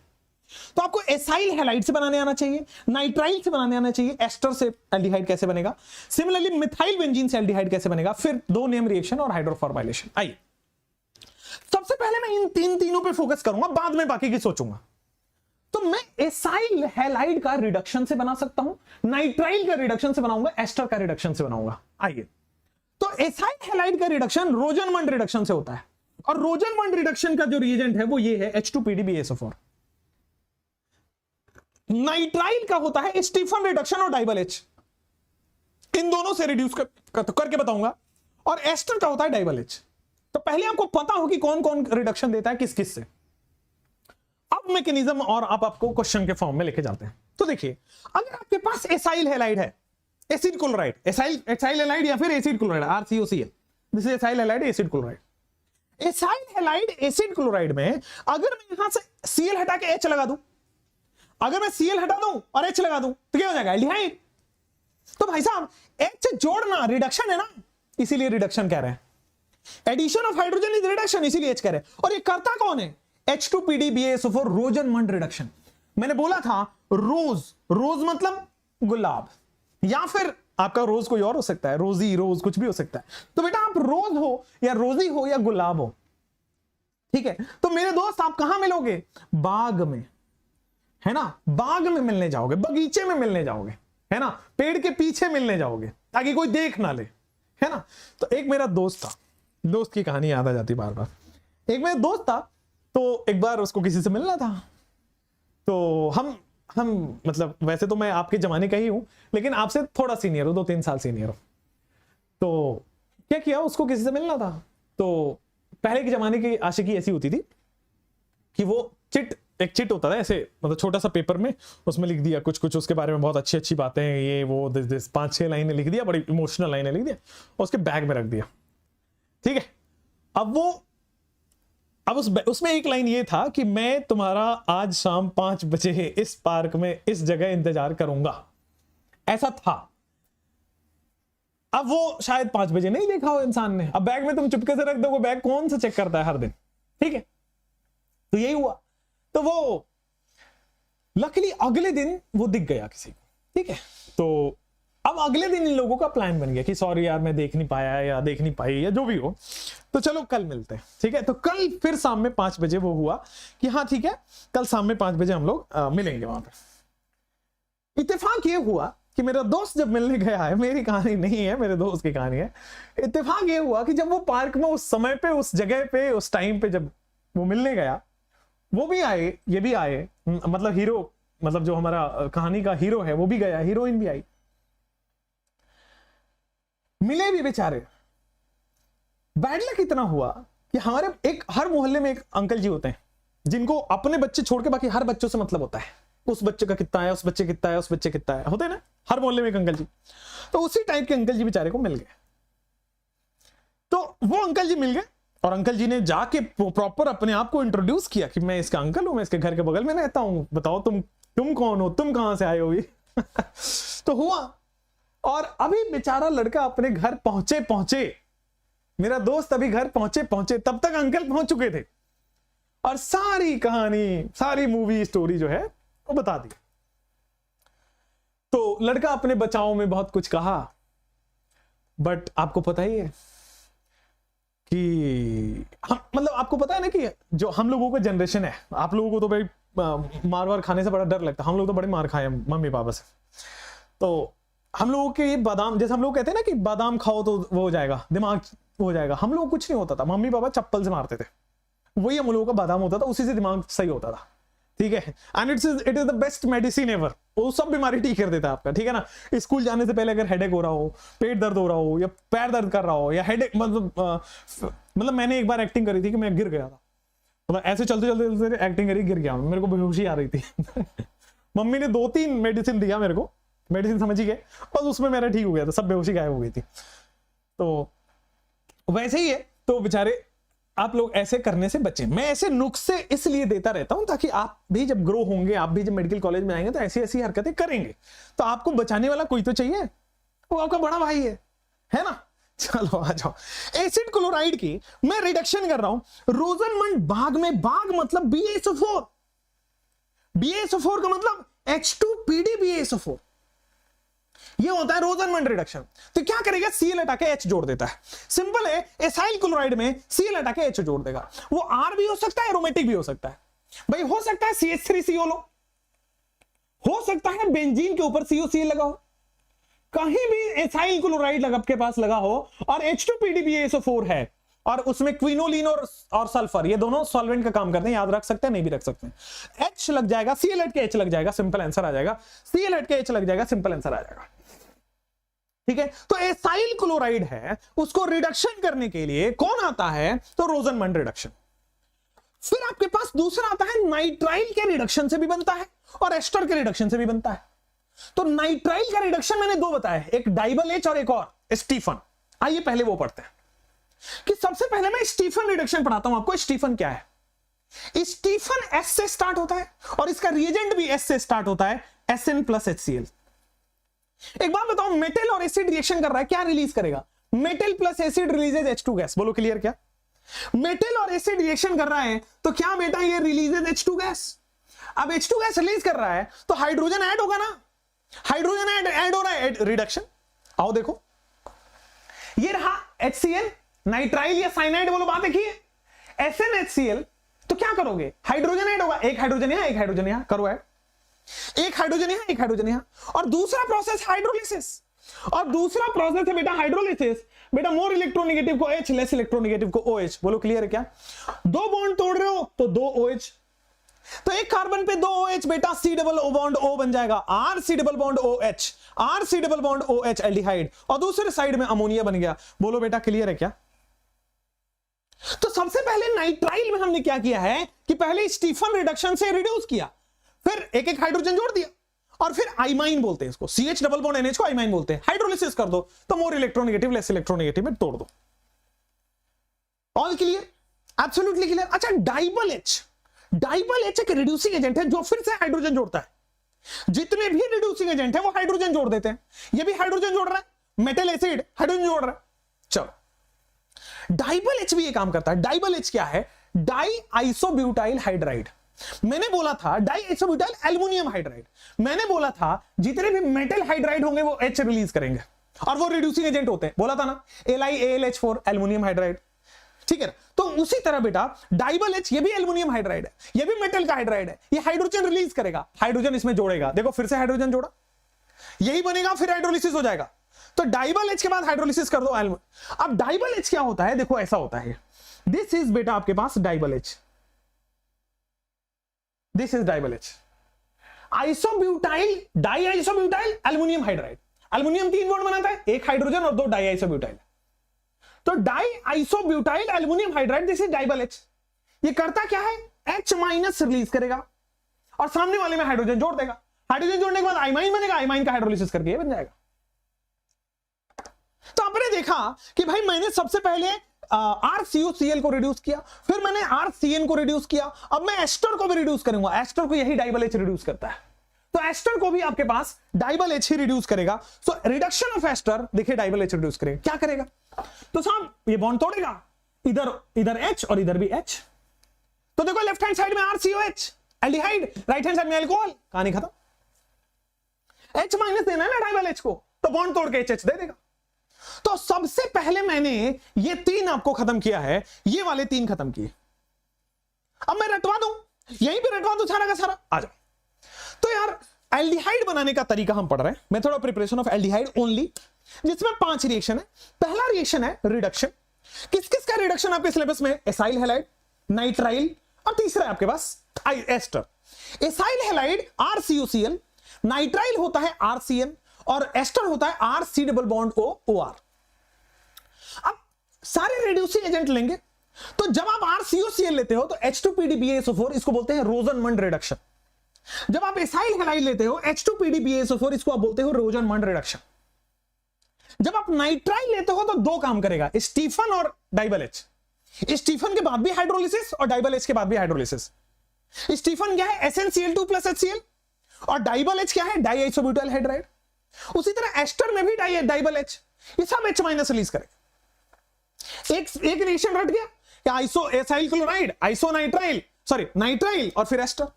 तो आपको एसाइल हैलाइड से बनाने आना चाहिए, नाइट्राइल से बनाने आना चाहिए, एस्टर से एल्डिहाइड कैसे बनेगा, सिमिलरली मिथाइल बेंजीन से एल्डिहाइड कैसे बनेगा, फिर 2 नेम रिएक्शन और हाइड्रोफॉर्माइलेशन। आइए सबसे पहले मैं इन तीनों पे फोकस करूंगा, बाद में बाकी की सोचूंगा। तो मैं एसाइल हैलाइड का रिडक्शन से बना सकता हूं, नाइट्राइल का रिडक्शन से बनाऊंगा, एस्टर का रिडक्शन से बनाऊंगा। आइए, तो एसाइल हैलाइड का रिडक्शन रोजनमंड रिडक्शन से होता है, और रोजनमंड रिडक्शन का जो रिएजेंट है वो ये है H2PDBSO4। नाइट्राइल का होता है स्टीफन रिडक्शन और डाइबल H, इन दोनों से रिड्यूस करके बताऊंगा, और एस्टर का होता है डाइबल H। तो पहले आपको पता हो कि कौन कौन रिडक्शन देता है किस किस से। अब मैकेनिज्म और आपको क्वेश्चन के फॉर्म में लेके जाते हैं। तो देखिए, अगर आपके पास एसाइल हैलाइड है, एसिड क्लोराइड, एसाइल हैलाइड या फिर acid chloride, RCOCl, this is acyl halide acid chloride. Acyl halide acid chloride में अगर मैं यहां से Cl हटा के H लगा दूं, अगर मैं Cl हटा दूं और H लगा दूं तो क्या हो जाएगा? एल्डिहाइड। तो भाई साहब H जोड़ना रिडक्शन है ना, इसीलिए रिडक्शन कह रहे हैं। Addition of hydrogen is reduction, इसीलिए H कह रहे हैं। और ये करता कौन है? H2PDBSO4 रोजनमंड reduction. मैंने बोला था रोज, रोज मतलब गुलाब, या फिर आपका रोज कोई और हो सकता है, रोजी, रोज कुछ भी हो सकता है। तो बेटा आप रोज हो या रोजी हो या गुलाब हो, ठीक है। तो मेरे दोस्त आप कहां मिलोगे? बाग में, है ना, बाग में मिलने जाओगे, बगीचे में मिलने जाओगे, है ना, पेड़ के पीछे मिलने जाओगे ताकि कोई देख ना ले, है ना। तो एक मेरा दोस्त था, दोस्त की कहानी याद आ जाती बार बार। एक मेरा दोस्त था, तो एक बार उसको किसी से मिलना था, तो हम मतलब वैसे तो मैं आपके जमाने का ही हूं, लेकिन आपसे थोड़ा सीनियर हूं, 2-3 साल सीनियर हूं। तो क्या किया, उसको किसी से मिलना था। तो पहले के जमाने की आशिकी ऐसी होती थी कि वो एक चिट होता था ऐसे, मतलब छोटा सा पेपर में, उसमें लिख दिया कुछ कुछ उसके बारे में, बहुत अच्छी अच्छी बातें, ये वो 5-6 लाइनें लिख दिया, बड़ी इमोशनल लाइनें लिख दिया, और उसके बैग में रख दिया। ठीक है, अब उसमें एक लाइन ये था कि मैं तुम्हारा आज शाम 5 बजे इस पार्क में इस जगह इंतजार करूंगा, ऐसा था। अब वो शायद 5 बजे नहीं देखा हो इंसान ने, अब बैग में तुम चुपके से रख दो, बैग कौन सा चेक करता है हर दिन, ठीक है। तो यही हुआ। तो वो लकीली अगले दिन वो दिख गया किसी को, ठीक है। तो अब अगले दिन इन लोगों का प्लान बन गया कि सॉरी यार मैं देख नहीं पाया या देख नहीं पाई या जो भी हो, तो चलो कल मिलते हैं, ठीक है। तो कल फिर शाम में 5 बजे वो हुआ कि हाँ ठीक है, कल शाम में 5 बजे हम लोग मिलेंगे वहां पे। इत्तेफाक ये हुआ कि मेरा दोस्त जब मिलने गया है, मेरी कहानी नहीं है, मेरे दोस्त की कहानी है। इत्तेफाक ये हुआ कि जब वो पार्क में उस समय पे, उस जगह पे, उस टाइम पे जब वो मिलने गया, वो भी आए, ये भी आए, मतलब हीरो, मतलब जो हमारा कहानी का हीरो है वो भी गया, हीरोइन भी आई, मिले भी बेचारे। बैड लक इतना हुआ कि हमारे एक हर मोहल्ले में एक अंकल जी होते हैं जिनको अपने बच्चे छोड़ के बाकी हर बच्चों से मतलब होता है, उस बच्चे का कितना है, उस बच्चे कितना है, उस बच्चे कितना है, होते हैं ना हर मोहल्ले में एक अंकल जी। तो उसी टाइप के अंकल जी बेचारे को मिल गए। तो वो अंकल जी मिल गए और अंकल जी ने जाके प्रॉपर अपने आप को इंट्रोड्यूस किया कि मैं इसका अंकल हूं, मैं इसके घर के बगल में रहता हूं, बताओ तुम कौन हो, तुम कहां से आए हो। तो हुआ, और अभी बेचारा लड़का अपने घर पहुंचे, मेरा दोस्त अभी घर पहुंचे, तब तक अंकल पहुंच चुके थे और सारी कहानी, सारी मूवी स्टोरी जो है वो बता दी। तो लड़का अपने बचाव में बहुत कुछ कहा, बट आपको पता ही है कि हम, मतलब आपको पता है ना कि जो हम लोगों का जनरेशन है, आप लोगों को तो भाई मार खाने से बड़ा डर लगता है, हम लोग तो बड़े मार खाए मम्मी पापा से। तो हम लोगों के ये बादाम, जैसे हम लोग कहते हैं ना कि बादाम खाओ तो वो हो जाएगा, दिमाग हो जाएगा, हम लोग कुछ नहीं होता था, मम्मी पापा चप्पल से मारते थे, वही हम लोगों का बादाम होता था, उसी से दिमाग सही होता था, ठीक है। And it is the best medicine ever, वो सब बीमारी ठीक कर देता है आपका, ठीक है ना। स्कूल जाने से पहले अगर हेडेक हो रहा हो, पेट दर्द हो रहा हो, या पैर दर्द कर रहा हो, या हेडेक, मतलब मैंने एक बार एक्टिंग करी थी कि मैं गिर गया था, मतलब ऐसे चलते चलते एक्टिंग करी, गिर गया, मेरे को बेहोशी आ रही थी। मम्मी ने 2-3 मेडिसिन दिया मेरे को, मेडिसिन समझ ही गए, बस उसमें मेरा ठीक हो गया था, सब बेहोशी गायब हो गई थी। तो वैसे ही है, तो बेचारे आप लोग ऐसे करने से बचें। मैं ऐसे नुस्खे इसलिए देता रहता हूं ताकि आप भी जब ग्रो होंगे, आप भी जब मेडिकल कॉलेज में आएंगे तो ऐसी ऐसी हरकतें करेंगे, तो आपको बचाने वाला कोई तो चाहिए, वो आपका बड़ा भाई है ना। चलो आ जाओ, एसिड क्लोराइड की मैं रिडक्शन कर रहा हूं रोजनमंड बाग में, बाग मतलब BaSO4, BaSO4 का मतलब H2PdBaSO4, ये होता है रोजनमंड रिडक्शन। तो क्या करेगा, Cl हटा के H जोड़ देता है, सिंपल है। एसाइल क्लोराइड में Cl हटा के H जोड़ देगा, वो R भी हो सकता है, एरोमेटिक भी हो सकता है भाई, हो सकता है CH3CO लो, हो सकता है बेंजीन के ऊपर COCl लगा हो, कहीं भी एसाइल क्लोराइड लगा आपके पास लगा हो और H2PdBaSO4 है, और उसमें क्विनोलिन और सल्फर, ये दोनों सॉल्वेंट का काम करते हैं, याद रख सकते हैं, नहीं भी रख सकते हैं। H लग जाएगा, Cl हट के H लग जाएगा, सिंपल आंसर आ जाएगा, Cl हट के H लग जाएगा, सिंपल आंसर आ जाएगा, ठीक है। तो एसाइल क्लोराइड है, उसको रिडक्शन करने के लिए कौन आता है, तो रोजनमंड रिडक्शन। फिर आपके पास दूसरा आता है नाइट्राइल के रिडक्शन से भी बनता है और एस्टर के रिडक्शन से भी बनता है। तो नाइट्राइल का रिडक्शन मैंने 2 बताया, एक डाइबल H और एक और स्टीफन। आइए पहले वो पढ़ते हैं कि सबसे पहले मैं स्टीफन रिडक्शन पढ़ाता हूं आपको। स्टीफन क्या है, स्टीफन S से स्टार्ट होता है और इसका रिएजेंट भी S से स्टार्ट होता है, SN + HCl। एक बात बताओ, मेटल और एसिड रिएक्शन कर रहा है, क्या रिलीज करेगा, metal plus acid releases H2 gas, बोलो क्लियर क्या। मेटल और एसिड रिएक्शन कर रहा है तो क्या बेटा ये रिलीजेज H2 गैस। अब H2 गैस रिलीज कर रहा है तो हाइड्रोजन ऐड होगा ना, हाइड्रोजन ऐड हो रहा है, रिडक्शन। आओ देखो, ये रहा HCl, नाइट्राइल या साइनाइड, बोलो बात देखिए, SnHCl। तो क्या करोगे, हाइड्रोजन ऐड होगा, एक हाइड्रोजन यहां, एक हाइड्रोजन यहां, करो ऐड, एक हाइड्रोजन यहां, एक हाइड्रोजन यहां। और दूसरा प्रोसेस हाइड्रोलिसिस, और दूसरा प्रोसेस है बेटा हाइड्रोलिसिस, बेटा मोर इलेक्ट्रोनेगेटिव को H, लेस इलेक्ट्रोनेगेटिव को OH, बोलो क्लियर है क्या। 2 बॉन्ड तोड़ रहे हो तो 2 OH, तो एक कार्बन पे 2 OH बेटा C double O bond O बन जाएगा, RC double bond OH, RC double bond OH aldehyde, और दूसरे साइड में अमोनिया बन गया, बोलो बेटा क्लियर है क्या। तो सबसे पहले नाइट्राइल में हमने क्या किया है कि पहले स्टीफन रिडक्शन से रिड्यूस किया, फिर एक एक हाइड्रोजन जोड़ दिया, और फिर आइमाइन बोलते हैं इसको, CH डबल बॉन्ड NH को आइमाइन बोलते हैं। हाइड्रोलिसिस कर दो तो मोर इलेक्ट्रोनेगेटिव लेस इलेक्ट्रोनेगेटिव में तोड़ दो। All clear, absolutely clear. अच्छा, डाइबल H, डाइबल H एक रिड्यूसिंग एजेंट है जो फिर से हाइड्रोजन जोड़ता है। जितने भी रिड्यूसिंग एजेंट है वो हाइड्रोजन जोड़ देते हैं, ये भी हाइड्रोजन जोड़ रहा है, मेटल एसिड हाइड्रोजन जोड़ रहा है। चलो, डाइबल H भी ये काम करता है। डाइबल H क्या है, डाई आइसोब्यूटाइल हाइड्राइड। मैंने बोला था डाई आइसोब्यूटाइल एल्युमिनियम हाइड्राइड, मैंने बोला था जितने भी मेटल हाइड्राइड होंगे वो H रिलीज करेंगे और वो रिड्यूसिंग एजेंट होते हैं, बोला था ना, LiAlH4 एल्युमिनियम हाइड्राइड, ठीक है। तो उसी तरह बेटा डाइबल H, ये भी एल्युमिनियम हाइड्राइड है, ये भी मेटल का हाइड्राइड है, ये हाइड्रोजन रिलीज करेगा, हाइड्रोजन इसमें जोड़ेगा, देखो फिर से हाइड्रोजन जोड़ा, यही बनेगा, फिर हाइड्रोलिसिस हो जाएगा। तो डाइबल H के बाद हाइड्रोलिसिस कर दो। अब डाइबल H क्या होता है, देखो ऐसा होता है, दिस इज बेटा आपके पास DIBAL H, this is DIBAL H, isobutyl, di isobutyl aluminium hydride. Aluminium 3 bond बनाता है, एक हाइड्रोजन और 2 डाई आइसोब्यूटाइल। तो di isobutyl aluminium hydride, this is DIBAL H। ये करता क्या है, H माइनस रिलीज करेगा और सामने वाले में हाइड्रोजन जोड़ देगा। हाइड्रोजन जोड़ने के बाद आइमाइन बनेगा, आइमाइन का हाइड्रोलिसिस करके ये बन जाएगा। तो आपने देखा कि भाई मैंने सबसे पहले RCOCl को रिड्यूस किया, फिर मैंने RCN को रिड्यूस किया, अब मैं एस्टर को भी रिड्यूस करूंगा। एस्टर को यही डाइबल H रिड्यूस करता है, तो एस्टर को भी आपके पास डाइबल H ही रिड्यूस करेगा। सो रिडक्शन ऑफ एस्टर देखिए डाइबल H रिड्यूस करेगा। क्या करेगा, तो साहब ये बॉन्ड तोड़ेगा, इधर H और इधर भी H। तो देखो लेफ्ट हैंड साइड में RCOH aldehyde, right hand side में अल्कोहल, कहानी खत्म। H माइनस देना है ना डाइबल H को, तो बॉन्ड तोड़ के HH दे देगा। तो सबसे पहले मैंने ये 3 आपको खत्म किया है, ये वाले 3 खत्म किए। अब मैं रटवा दूं, यहीं पे रटवा दूं सारा का सारा, आ जाओ। तो यार एल्डिहाइड बनाने का तरीका हम पढ़ रहे हैं, method of preparation of aldehyde only, जिसमें 5 रिएक्शन है। पहला रिएक्शन है रिडक्शन। किस किस का रिडक्शन आपके सिलेबस में, एसाइल हैलाइड, नाइट्राइल और तीसरा है आपके पास ester. Acyl halide RCOCl, nitrile होता है RCN और एस्टर होता है RC डबल बॉन्ड OR। अब सारे रिड्यूसिंग एजेंट लेंगे, तो जब आप RCOCl लेते हो तो H2PDBaSO4, इसको बोलते हैं रोजनमंड रिडक्शन। जब आप एसाइल हैलाइड लेते हो H2PDBaSO4, इसको आप बोलते हो रोजनमंड रिडक्शन। जब आप नाइट्राइल लेते हो तो 2 काम करेगा, स्टीफन और डाइबल H। स्टीफन के बाद भी हाइड्रोलिसिस और डाइबल H के बाद भी हाइड्रोलिसिस। स्टीफन क्या है, SnCl2 प्लस HCl, और डाइबल H क्या है, डाई आइसोब्यूटाइल हाइड्राइड। उसी तरह एस्टर में भी डाइबल H, ये सब H माइनस रिलीज करेगा। एक रिएक्शन रट गया क्या, iso acyl chloride, isonitrile, sorry nitrile और फिर एस्टर।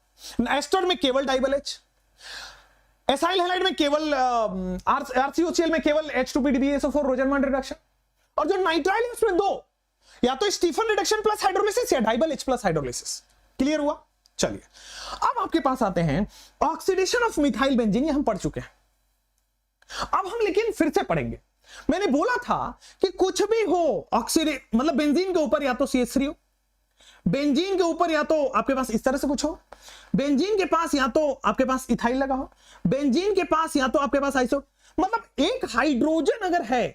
एस्टर में केवल डाइबल H, एसाइल हैलाइड में केवल RCOCl में केवल H2PDBaSO4 रोजनमंड रिडक्शन, और जो नाइट्राइल है उसमें 2, या तो स्टीफन रिडक्शन प्लस हाइड्रोलिसिस या डाइबल H प्लस हाइड्रोलिसिस। क्लियर हुआ। चलिए अब आपके पास आते हैं ऑक्सीडेशन ऑफ मिथाइल बेंजीन, ये हम पढ़ चुके हैं। अब हम लेकिन फिर से पढ़ेंगे। मैंने बोला था कि कुछ भी हो ऑक्सीडे मतलब बेंजीन के ऊपर या तो CH3 हो, बेंजीन के ऊपर या तो आपके पास इस तरह से कुछ हो, बेंजीन के पास या तो आपके पास इथाइल लगा हो, बेंजीन के पास या तो आपके पास आइसो, मतलब एक हाइड्रोजन अगर है,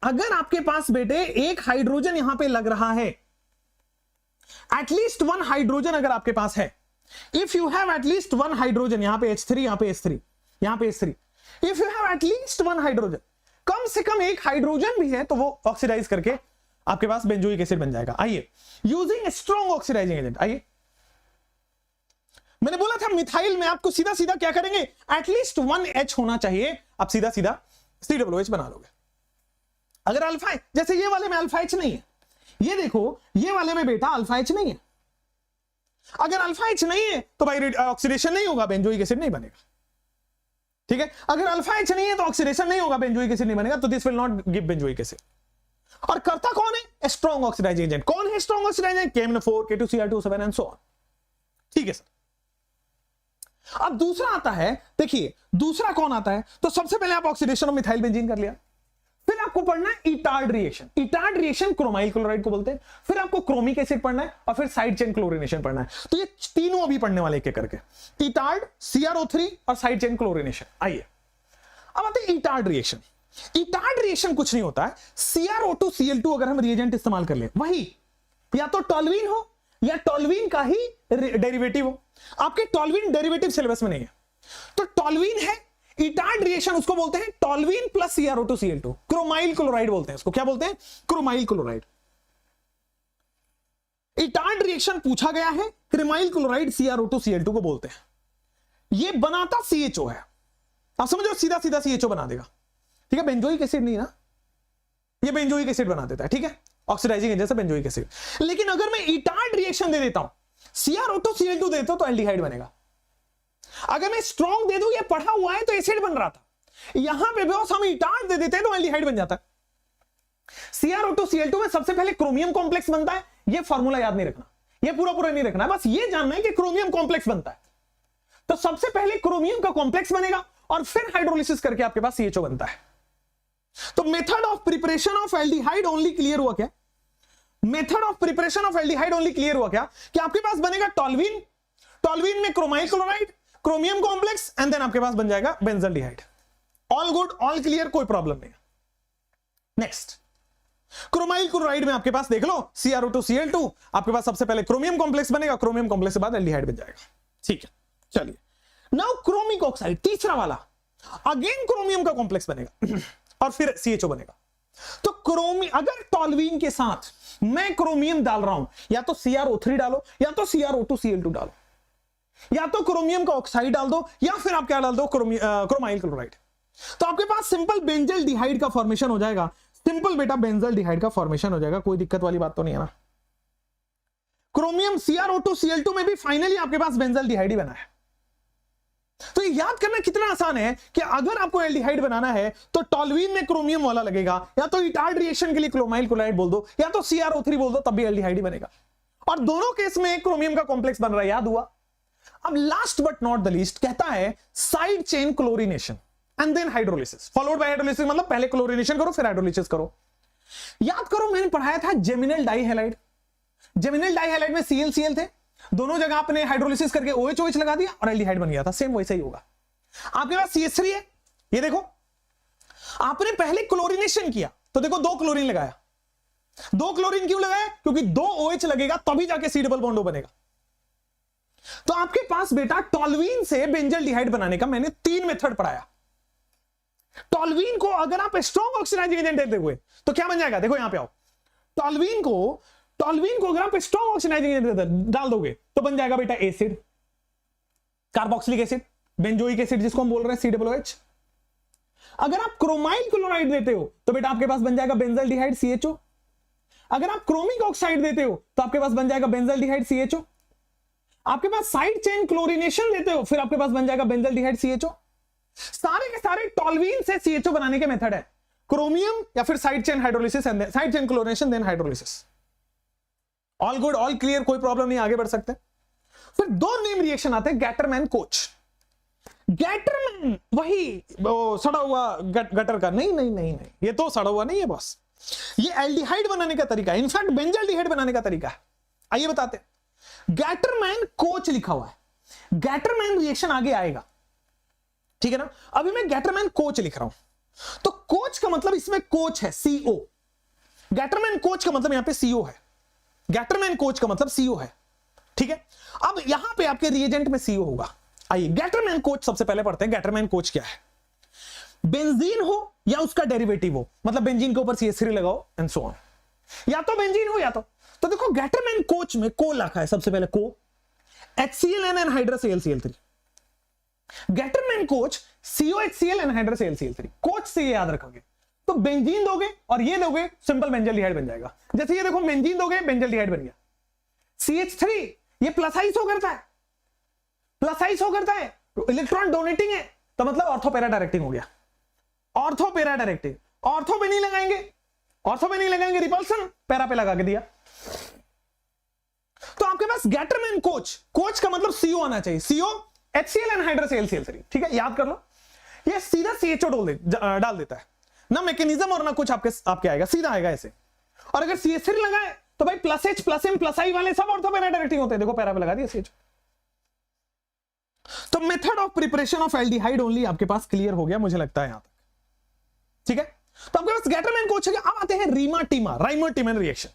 अगर आपके पास बेटे एक हाइड्रोजन यहां पे लग रहा है, एटलीस्ट 1 हाइड्रोजन अगर आपके पास है, if you have at least 1 hydrogen, यहां पे H3, यहां पे H3, यहां पे H3, if you have at least 1 hydrogen, कम से कम एक हाइड्रोजन भी है, तो वो ऑक्सीडाइज करके आपके पास बेंजोइक एसिड बन जाएगा। आइए यूजिंग स्ट्रॉन्ग ऑक्सीडाइजिंग एजेंट। आइए मैंने बोला था मिथाइल में आपको सीधा सीधा क्या करेंगे, एटलीस्ट 1 H होना चाहिए, आप सीधा सीधा COOH बना लोगे। अगर अल्फा, जैसे ये वाले में अल्फा H नहीं है, ये देखो ये वाले में बेटा अल्फा H नहीं है, अगर अल्फा H नहीं है तो भाई ऑक्सीडेशन नहीं होगा, बेंजोइक एसिड नहीं बनेगा। ठीक है, अगर अल्फा H नहीं है तो ऑक्सीडेशन नहीं होगा, बेंजोइक एसिड नहीं बनेगा, तो this will not give benzoic acid. और करता कौन है, स्ट्रॉन्ग ऑक्सीडाइजिंग एजेंट। कौन है strong oxidising, KMnO4, K2Cr2O7 and so on. ठीक है सर। अब दूसरा आता है, देखिए दूसरा कौन आता है, तो सबसे पहले आप ऑक्सीडेशन ऑफ मिथाइल बेंजीन कर लिया, फिर आपको पढ़ना है Etard reaction. Etard reaction chromyl chloride को बोलते हैं, फिर आपको क्रोमिक एसिड पढ़ना है, और फिर साइड चेन क्लोरिनेशन पढ़ना है। तो ये तीनों अभी पढ़ने वाले एक करके, इटार्ड, CrO3 और साइड चेन क्लोरिनेशन। आइए अब आते हैं इटार्ड रिएक्शन। इटार्ड रिएक्शन कुछ नहीं होता है, CrO2Cl2 अगर हम रिएजेंट इस्तेमाल कर ले, वही या तो टॉल्वीन हो या टॉल्वीन का ही डेरिवेटिव हो। आपके टॉल्वीन डेरिवेटिव सिलेबस में नहीं है, तो टॉल्वीन है, इटार्ड रिएक्शन उसको बोलते हैं टॉल्वीन प्लस CrO2Cl2, क्रोमाइल क्लोराइड बोलते हैं उसको। क्या बोलते हैं, क्रोमाइल क्लोराइड। इटार्ड रिएक्शन पूछा गया है, क्रोमाइल क्लोराइड CrO2Cl2 को बोलते हैं। ये बनाता CHO है, आप समझो, सीधा सीधा CHO बना देगा। ठीक है, बेंजोइक एसिड नहीं ना, ये बेंजोइक एसिड बना देता है। ठीक है, ऑक्सीडाइजिंग एजेंट से बेंजोइक एसिड। लेकिन अगर मैं इटार्ड रिएक्शन दे देता हूं, CrO2Cl2 देता हूं तो एल्डिहाइड बनेगा। अगर मैं स्ट्रॉन्ग दे दूं, ये पढ़ा हुआ है तो एसिड बन रहा था, यहां पे बस हम इटार्ड दे देते हैं तो एल्डिहाइड बन जाता है। CrO2Cl2 में सबसे पहले क्रोमियम कॉम्प्लेक्स बनता है, ये फॉर्मूला याद नहीं रखना, ये पूरा पूरा नहीं रखना, बस ये जानना है कि क्रोमियम कॉम्प्लेक्स बनता है। तो सबसे पहले क्रोमियम का कॉम्प्लेक्स बनेगा और फिर हाइड्रोलिसिस करके आपके पास CHO बनता है। तो method of preparation of aldehyde only clear हुआ क्या, method of preparation of aldehyde only clear हुआ क्या, कि आपके पास बनेगा टॉल्वीन, टॉल्वीन में chromyl chloride, chromium complex, and then आपके पास बन जाएगा benzaldehyde. All good, all clear, कोई प्रॉब्लम नहीं। नेक्स्ट क्रोमाइल क्लोराइड में आपके पास देख लो CrO2Cl2, आपके पास सबसे पहले क्रोमियम कॉम्प्लेक्स बनेगा, क्रोमियम कॉम्प्लेक्स के बाद एल्डिहाइड बन जाएगा। ठीक है, चलिए नाउ क्रोमिक ऑक्साइड तीसरा वाला, अगेन क्रोमियम का कॉम्प्लेक्स बनेगा और फिर CHO बनेगा। तो अगर टॉल्यूइन के साथ मैं क्रोमियम डाल रहा हूं, या तो CrO3 डालो या तो CrO2Cl2 डालो, या तो क्रोमियम का ऑक्साइड डाल दो या फिर आप क्या डाल दो, क्रोमाइल क्लोराइड। तो आपके पास सिंपल बेंजल डिहाइड का फॉर्मेशन हो जाएगा, सिंपल बेटा बेंजल डिहाइड का फॉर्मेशन हो जाएगा, कोई दिक्कत वाली बात तो नहीं है ना। क्रोमियम CrO2Cl2 में भी फाइनली आपके पास बेंजल डिहाइड ही बना है। तो ये याद करना कितना आसान है कि अगर आपको एल्डिहाइड बनाना है तो टॉल्यूइन में क्रोमियम वाला लगेगा, या तो इटार्ड रिएक्शन के लिए क्रोमाइल क्लोराइड बोल दो या तो CrO3 बोल दो, तब भी एल्डिहाइड ही बनेगा। और दोनों केस में क्रोमियम का कॉम्प्लेक्स बन रहा है, याद हुआ। अब last but not the least कहता है side chain chlorination and then hydrolysis followed by hydrolysis, मतलब पहले क्लोरीनेशन करो फिर हाइड्रोलिसिस करो। याद करो मैंने पढ़ाया था जेमिनल डाइहैलाइड, जेमिनल डाइहैलाइड में ClCl थे, दोनों जगह आपने हाइड्रोलिसिस करके OH लगा दिया और एल्डिहाइड बन गया था। सेम वैसे ही होगा। आपके पास CH3 है, ये देखो आपने पहले क्लोरीनेशन किया तो देखो 2 क्लोरीन लगाया। 2 क्लोरीन क्यों लगाया? क्योंकि 2 OH लगेगा तभी जाके C डबल बॉन्ड बनेगा। तो आपके पास बेटा टॉल्यूइन से बेंजल डिहाइड बनाने का मैंने 3 मेथड पढ़ाया। टॉल्यूइन को अगर आप स्ट्रॉन्ग ऑक्सीडाइजिंग एजेंट देते हुए तो क्या बन जाएगा, देखो यहां पे आओ। टॉल्यूइन को अगर आप स्ट्रॉन्ग ऑक्सीडाइजिंग एजेंट डाल दोगे तो बन जाएगा बेटा acid, carboxylic acid, benzoic acid जिसको हम बोल रहे हैं COOH। अगर आप क्रोमाइल क्लोराइड देते हो तो बेटा आपके पास बन जाएगा बेंजल डिहाइड CHO। अगर आप क्रोमिक ऑक्साइड देते हो तो आपके पास बन जाएगा बेंजल डिहाइड CHO। आपके पास साइड चेन क्लोरीनेशन देते हो फिर आपके पास बन जाएगा बेंजल डिहाइड CHO। सारे के सारे टॉल्यूइन से CHO बनाने के मेथड है, क्रोमियम या फिर side chain hydrolysis, side chain chlorination then hydrolysis. All good, all clear, कोई प्रॉब्लम नहीं, आगे बढ़ सकते। फिर 2 नेम रिएक्शन आते हैं, गैटरमैन कोच। गैटरमैन वही सड़ा हुआ गटर का, नहीं, ये तो सड़ा हुआ नहीं है बॉस, ये एल्डिहाइड बनाने का तरीका है, इनफैक्ट बेंजल डिहाइड बनाने का तरीका है। आइए बताते हैं। गैटरमैन कोच लिखा हुआ है, गैटरमैन रिएक्शन आगे आएगा, ठीक है ना। अभी मैं गैटरमैन कोच लिख रहा हूं, तो कोच का मतलब इसमें कोच है CO, गैटरमैन कोच का मतलब यहां पे CO है, गैटरमैन कोच का मतलब CO है, ठीक है। अब यहां पे आपके रिएजेंट में CO होगा। आइए गैटरमैन कोच सबसे पहले पढ़ते हैं। गैटरमैन कोच क्या है? बेंजीन हो या उसका डेरिवेटिव हो, मतलब बेंजीन के ऊपर CH3 लगाओ एंड सो ऑन, या तो बेंजीन हो या तो देखो गैटरमैन कोच में को लिखा है सबसे पहले, को HCl anhydrous AlCl3। Gattermann coach COHCl anhydrous AlCl3, coach से ये याद रखोगे तो बेंजीन दोगे और ये दोगे, सिंपल बेंजल डिहाइड बन जाएगा। जैसे ये देखो बेंजीन दोगे बेंजल डिहाइड बन गया। CH3 ये प्लस आइसो करता है, प्लस आइसो करता है, इलेक्ट्रॉन डोनेटिंग है, तो मतलब ऑर्थो पैरा डायरेक्टिंग हो गया। ऑर्थो पैरा डायरेक्टिंग, ऑर्थो पे नहीं लगाएंगे, रिपल्सन पैरा पे लगा के दिया। तो आपके पास गैटरमैन कोच का मतलब CO आना चाहिए, CO HCl एनहाइड्रस AlCl3, ठीक है, याद कर लो। ये सीधा CHO डाल देता है ना, मैकेनिज्म और ना कुछ आपके आएगा, सीधा आएगा ऐसे। और अगर CH3 लगाए तो भाई plus H plus M plus I वाले सब ऑर्थो पैरा डायरेक्टिंग होते हैं, देखो पैरा पे लगा दिया CHO। तो method of preparation of aldehyde only आपके पास क्लियर हो गया मुझे लगता है यहां तक, ठीक है। तो आपके पास गैटरमैन कोच है। अब आते हैं राइमर-टिमन रिएक्शन,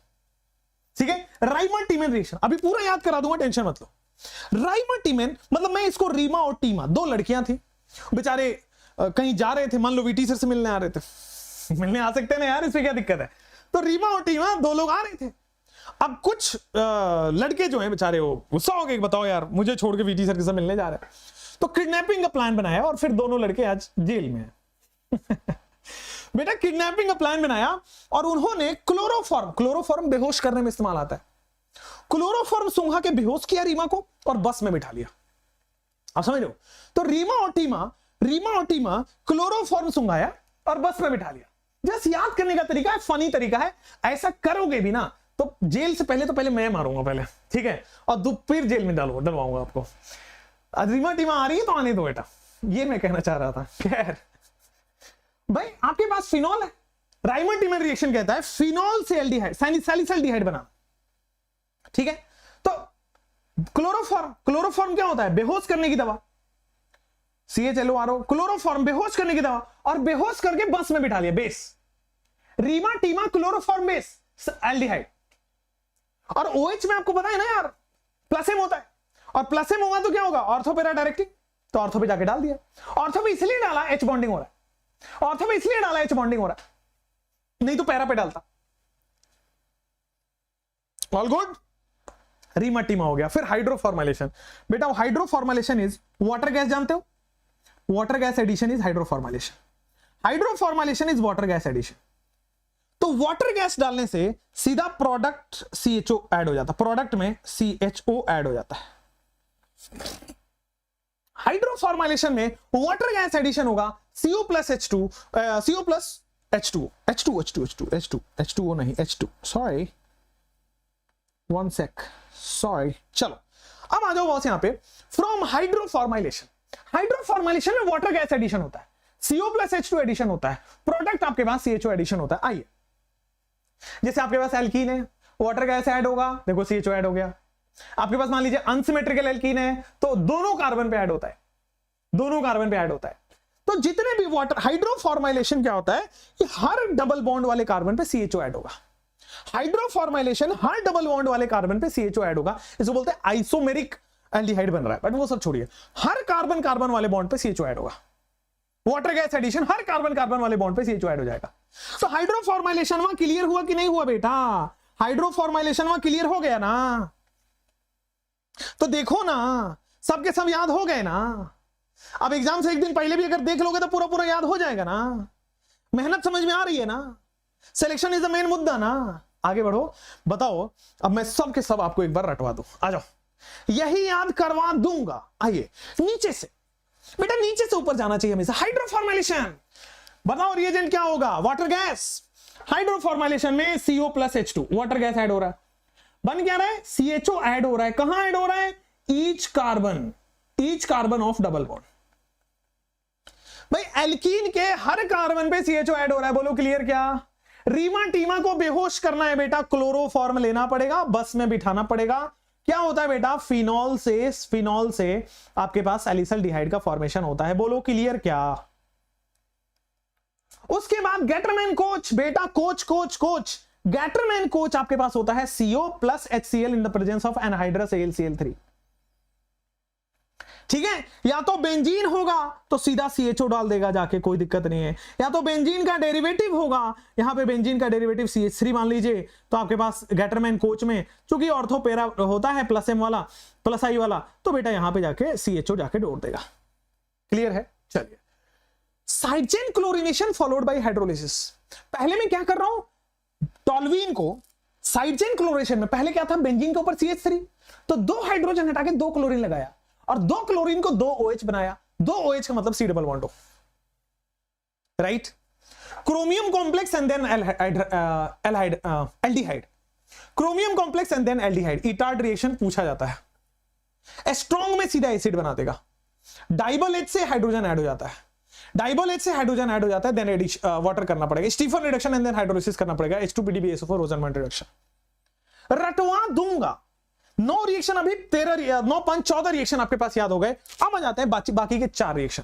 ठीक है। राइमर-टिमन रिएक्शन अभी पूरा याद करा दूंगा, टेंशन मत लो। राइमर-टिमन मतलब मैं इसको रीमा और टीमा, 2 लड़कियां थी बेचारे, कहीं जा रहे थे, मान लो वीटी सर से मिलने आ रहे थे, मिलने आ सकते ना यार, इसमें क्या दिक्कत है। तो रीमा और टीमा 2 लोग आ रहे थे। अब कुछ लड़के जो हैं बेचारे वो गुस्सा हो गए, बताओ यार मुझे छोड़ के वीटी सर के साथ मिलने जा रहे हैं, तो किडनैपिंग का प्लान बनाया और फिर दोनों लड़के आज जेल में हैं। बेटा किडनैपिंग का प्लान बनाया और उन्होंने क्लोरोफॉर्म बेहोश करने में इस्तेमाल आता है, क्लोरोफॉर्म सूंघा के बेहोश किया रीमा को और बस में बिठा लिया। आप समझ लो, तो रीमा और टीमा क्लोरोफॉर्म सूंघाया और बस में बिठा लिया। जस्ट याद करने का तरीका है, फनी तरीका है। ऐसा करोगे भी ना तो जेल से पहले मैं मारूंगा पहले, ठीक है, और फिर जेल में डलवाऊंगा आपको। रीमा टीमा आ रही है तो आने दो बेटा, ये मैं कहना चाह रहा था। खैर भाई आपके पास फिनॉल है, राइमर-टिमन रिएक्शन कहता है फिनॉल से एल्डिहाइड, सैलिसल्डिहाइड बना, ठीक है। तो क्लोरोफॉर्म क्या होता है? बेहोश करने की दवा, CHLORO, क्लोरोफॉर्म बेहोश करने की दवा, और बेहोश करके बस में बिठा लिया, बेस। रीमा टीमा क्लोरोफॉर्म बेस एल्डिहाइड। और OH में आपको पता है ना यार प्लस एम होता है, और प्लस एम होगा तो क्या होगा, ऑर्थो पैरा डायरेक्टिंग, तो ऑर्थो पे जाके डाल दिया। ऑर्थो पे इसलिए डाला H बॉन्डिंग हो रहा है, ऑर्थो पे इसलिए डाला H बॉन्डिंग हो रहा है, नहीं तो पैरा पे डालता। ऑल गुड, रीमा टीमा हो गया। फिर हाइड्रोफॉर्मुलेशन, बेटा हाइड्रोफॉर्मुलेशन इज वाटर गैस, जानते हो water gas addition is hydroformylation, hydroformylation is water gas addition. तो वाटर गैस डालने से सीधा प्रोडक्ट CHO ऐड हो जाता, प्रोडक्ट में CHO ऐड हो जाता है। हाइड्रोफॉर्मुलेशन में वाटर गैस एडिशन होगा, CO plus H2, CO plus H2O नहीं H2, sorry one sec, sorry. चलो अब आ जाओ बॉस यहां पे, फ्रॉम हाइड्रोफॉर्मुलेशन, हाइड्रोफॉर्मुलेशन में वाटर गैस एडिशन होता है, CO प्लस H2 एडिशन होता है, प्रोडक्ट आपके पास CHO एडिशन होता है। आइए जैसे आपके पास एल्कीन है, वाटर गैस ऐड होगा, देखो CHO ऐड हो गया। आपके पास मान लीजिए अनसिमेट्रिकल एल्कीन है, तो दोनों कार्बन पे ऐड होता है, दोनों कार्बन पे ऐड होता है। तो जितने भी वाटर, हाइड्रोफॉर्मुलेशन क्या होता है कि हर डबल बॉन्ड वाले कार्बन पे CHO ऐड होगा। हाइड्रोफॉर्मुलेशन हर डबल बॉन्ड वाले कार्बन पे CHO ऐड होगा, इसको बोलते हैं आइसोमेरिक एल्डिहाइड बन रहा है। बट वो सब छोड़िए, हर कार्बन कार्बन वाले बॉन्ड पे CHO ऐड होगा। वाटर गैस एडिशन हर कार्बन कार्बन वाले बॉन्ड पे CHO ऐड हो जाएगा। तो हाइड्रोफॉर्मुलेशन वहां क्लियर हुआ कि नहीं हुआ बेटा, हाइड्रोफॉर्मुलेशन वहां क्लियर हो गया ना। तो देखो ना, सबके सब याद हो गए ना। अब एग्जाम से एक दिन पहले भी अगर देख लोगे तो पूरा पूरा याद हो जाएगा ना। मेहनत समझ में आ रही है ना, सिलेक्शन इज द मेन मुद्दा ना। आगे बढ़ो, बताओ। अब मैं सब के सब आपको एक बार रटवा दूं, आ जाओ, यही याद करवा दूंगा। आइए नीचे से, बेटा नीचे से ऊपर जाना चाहिए हमेशा। हाइड्रोफॉर्मुलेशन, बताओ रिएजेंट क्या होगा, वाटर गैस। हाइड्रोफॉर्मुलेशन में CO plus H2 water gas add हो रहा है, बन क्या रहा है, CHO ऐड हो रहा है। कहां ऐड हो रहा है, each carbon of double bond. भाई एल्कीन के हर कार्बन पे CHO ऐड हो रहा है, बोलो क्लियर क्या। रीमा टीमा को बेहोश करना है बेटा, क्लोरोफॉर्म लेना पड़ेगा, बस में बिठाना पड़ेगा। क्या होता है बेटा, फिनॉल से आपके पास सैलिसल्डिहाइड का फॉर्मेशन होता है, बोलो क्लियर क्या। उसके बाद गेटरमैन कोच, बेटा कोच गेटरमैन कोच आपके पास होता है CO plus HCl in the presence of anhydrous AlCl3। ठीक है, या तो बेंजीन होगा तो सीधा CHO डाल देगा जाके, कोई दिक्कत नहीं है। या तो बेंजीन का डेरिवेटिव होगा, यहां पे बेंजीन का डेरिवेटिव CH3 मान लीजिए, तो आपके पास गेटरमैन कोच में चूंकि ऑर्थो पैरा होता है प्लस M वाला प्लस I वाला, तो बेटा यहां पे जाके CHO जाके जोड़ देगा। क्लियर है, चलिए। Side chain chlorination followed by hydrolysis. पहले मैं क्या कर रहा हूं, टॉल्यूइन को साइड चेन क्लोरीनेशन में पहले क्या था, बेंजीन के ऊपर CH3, तो 2 हाइड्रोजन हटा के 2 क्लोरीन लगाया, और 2 क्लोरीन को 2 OH बनाया। 2 OH का मतलब C डबल बॉन्ड हो, right. Chromium complex and then aldehyde, chromium complex and then aldehyde. Etard reaction पूछा जाता है, स्ट्रॉन्ग में सीधा एसिड बना देगा। डाइबल H से हाइड्रोजन ऐड हो जाता है, डाइबल H से हाइड्रोजन ऐड हो जाता है, देन वाटर करना पड़ेगा, Stephen reduction and then hydrolysis करना पड़ेगा, H2PDBSO4 रोजनमैन रिडक्शन। रटवा दूंगा 9 रिएक्शन, अभी 9 5 14 रिएक्शन आपके पास याद हो गए। अब आ जाते हैं बाकी के 4 रिएक्शन।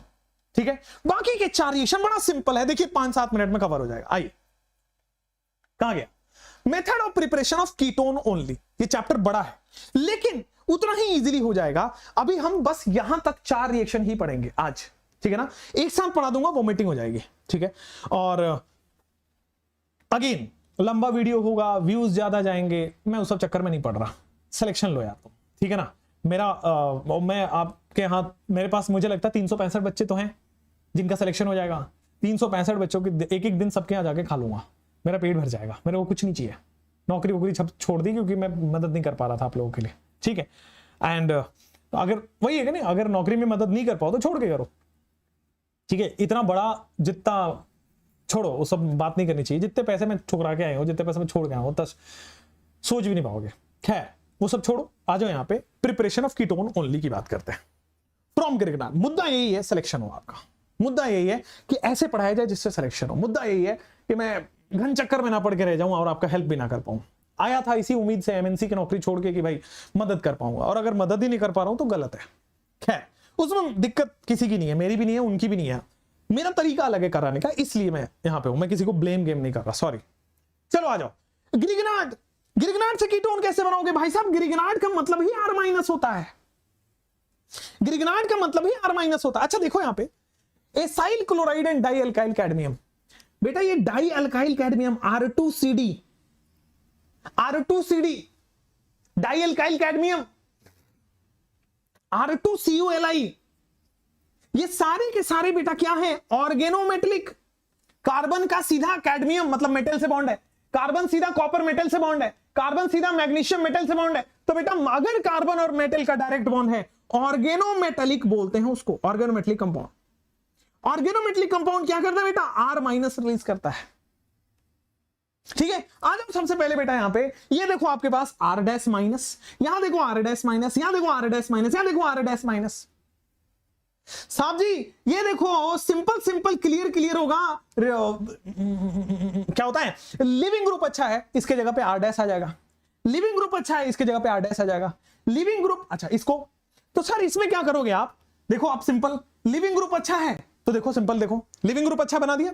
ठीक है, बाकी के 4 रिएक्शन बड़ा सिंपल है, देखिए 5-7 मिनट में कवर हो जाएगा। आइए, कहां गया, method of preparation of ketone only. ये चैप्टर बड़ा है लेकिन उतना ही इजीली हो जाएगा। अभी हम बस यहां तक 4 रिएक्शन ही पढ़ेंगे आज, ठीक है ना। एक साथ पढ़ा दूंगा, वोमिटिंग हो जाएगी, ठीक है। और अगेन लंबा वीडियो होगा, व्यूज ज्यादा जाएंगे, मैं उस सब चक्कर में नहीं पढ़ रहा। सिलेक्शन लो यार तुम, ठीक है ना। मैं आपके हाथ, मेरे पास मुझे लगता है 365 बच्चे तो हैं जिनका सिलेक्शन हो जाएगा। 365 बच्चों के एक दिन सबके यहाँ जाके खा लूंगा, मेरा पेट भर जाएगा, मेरे को कुछ नहीं चाहिए। नौकरी वोकरी सब छोड़ दी क्योंकि मैं मदद नहीं कर पा रहा था आप लोगों के लिए, ठीक है। एंड अगर वही है कि नहीं, अगर नौकरी में मदद नहीं कर पाओ तो छोड़ के करो, ठीक है। इतना बड़ा जितना छोड़ो, वो सब बात नहीं करनी चाहिए। जितने पैसे मैं ठुकरा के आए हो, जितने पैसे मैं छोड़ के आया हूं, उतना सोच भी नहीं पाओगे। खैर वो सब छोड़ो, आ जाओ यहाँ पे प्रिपरेशन ऑफ कीटोन ओनली की बात करते हैं। फ्रॉम ग्रिग्नार्ड, मुद्दा यही है सिलेक्शन हो आपका, मुद्दा यही है कि ऐसे पढ़ाया जाए जिससे सिलेक्शन हो। मुद्दा यही है कि मैं घन चक्कर में ना पढ़ के रह जाऊं और आपका हेल्प भी ना कर पाऊं। आया था इसी उम्मीद से MNC की नौकरी छोड़ के कि भाई मदद कर पाऊंगा, और अगर मदद ही नहीं कर पा रहा हूं तो गलत है। खैर उसमें दिक्कत किसी की नहीं है, मेरी भी नहीं है, उनकी भी नहीं है। मेरा तरीका अलग है कराने का, इसलिए मैं यहां पे हूं, मैं किसी को ब्लेम गेम नहीं कर रहा, सॉरी। चलो आ जाओ, ग्रिगनार्ड, ग्रिगनार्ड से कीटोन कैसे बनाओगे भाई साहब? ग्रिगनार्ड का मतलब ही R माइनस होता है, ग्रिगनार्ड का मतलब ही R माइनस होता है। अच्छा देखो यहां पे acyl chloride and die alkyl cadmium, बेटा ये die alkyl cadmium R2CD, R2CD, die alkyl cadmium R2CuLi, ये सारे के सारे बेटा क्या है? ऑर्गेनोमेटेलिक। कार्बन का सीधा कैडमियम मतलब मेटल से बॉन्ड है, कार्बन सीधा कॉपर मेटल से बॉन्ड है, कार्बन सीधा मैग्नीशियम मेटल से बॉन्ड है। तो बेटा अगर कार्बन और मेटल का डायरेक्ट बॉन्ड है, ऑर्गेनोमेटेलिक बोलते हैं उसको, ऑर्गेनोमेटेलिक कंपाउंड। ऑर्गेनोमेटेलिक कंपाउंड क्या करता है बेटा? R माइनस रिलीज करता है। ठीक है, आ जाओ सबसे पहले बेटा यहां पे, ये देखो आपके पास R डैश माइनस, यहां देखो R डैश माइनस, यहां देखो R डैश माइनस, यहां देखो R डैश माइनस। साहब जी ये देखो सिंपल सिंपल क्लियर क्लियर होगा। क्या होता है? लिविंग ग्रुप अच्छा है, इसके जगह पे R डैश आ जाएगा। लिविंग ग्रुप अच्छा है, इसके जगह पे R डैश आ जाएगा। लिविंग ग्रुप अच्छा इसको, तो सर इसमें क्या करोगे आप? देखो आप सिंपल, लिविंग ग्रुप अच्छा है तो देखो सिंपल, देखो लिविंग ग्रुप अच्छा बना दिया,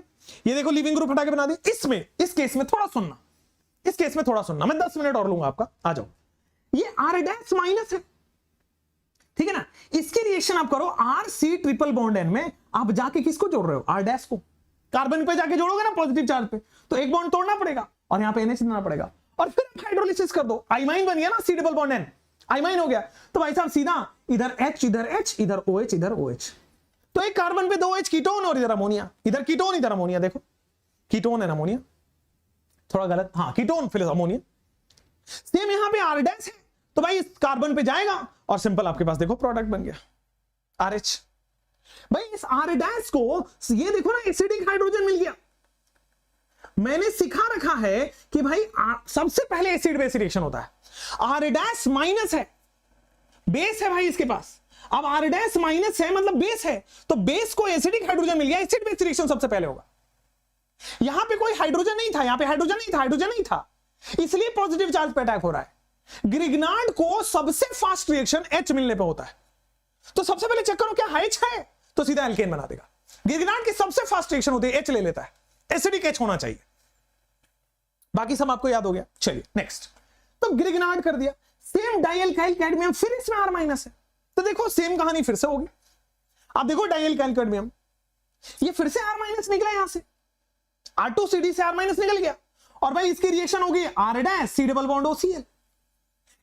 ये देखो लिविंग ग्रुप हटा के बना दिया। इसमें इस केस में थोड़ा सुनना, इस केस में थोड़ा सुनना, मैं 10 मिनट और लूंगा आपका, आ जाओ। ये R डैश माइनस है, ठीक है ना? इसकी रिएक्शन आप करो RC ट्रिपल बॉन्ड N में, आप जाके किसको जोड़ रहे हो? R डैश को। कार्बन पे जाके जोड़ोगे ना पॉजिटिव चार्ज पे, तो एक बॉन्ड तोड़ना पड़ेगा और यहां पे NH देना पड़ेगा, और फिर हाइड्रोलिसिस कर दो, आइमाइन बन गया ना, C डबल बॉन्ड N आइमाइन हो गया। तो भाई साहब सीधा इधर H इधर H इधर OH इधर OH, तो एक कार्बन पे 2H कीटोन और इधर अमोनिया, इधर कीटोन इधर अमोनिया, देखो कीटोन है अमोनिया, थोड़ा गलत, हाँ कीटोन फिर अमोनिया। सेम यहां पे R डैश है, तो भाई इस कार्बन पे जाएगा और सिंपल आपके पास देखो प्रोडक्ट बन गया RH। भाई इस R डैश को ये देखो ना, एसिडिक हाइड्रोजन मिल गया। मैंने सिखा रखा है कि भाई सबसे पहले एसिड बेस रिएक्शन होता है, R डैश माइनस है, बेस है भाई इसके पास। अब R डैश माइनस है मतलब बेस है, तो बेस को एसिडिक हाइड्रोजन मिल गया, एसिड बेस रिएक्शन सबसे पहले होगा। यहां पे कोई हाइड्रोजन नहीं था, यहां पे हाइड्रोजन नहीं था, हाइड्रोजन नहीं था, इसलिए पॉजिटिव चार्ज पे अटैक हो रहा है। ग्रिगनार्ड को सबसे फास्ट रिएक्शन H मिलने पे होता है, तो सबसे पहले चेक करो क्या H है, तो सीधा एल्केन बना देगा। ग्रिगनार्ड की सबसे फास्ट रिएक्शन होती है H ले लेता है, एसिडिक H होना चाहिए। बाकी सब आपको याद हो गया। चलिए नेक्स्ट, तो ग्रिगनार्ड कर दिया। सेम डाइअल्काइल कैडमियम, फिर इसमें R माइनस है, तो देखो सेम कहानी फिर से होगी। आप देखो डाइअल्काइल कैडमियम, ये फिर से R माइनस निकला, यहां से R2CD से R माइनस निकल गया, और भाई इसकी रिएक्शन होगी R dash C double bond OCl।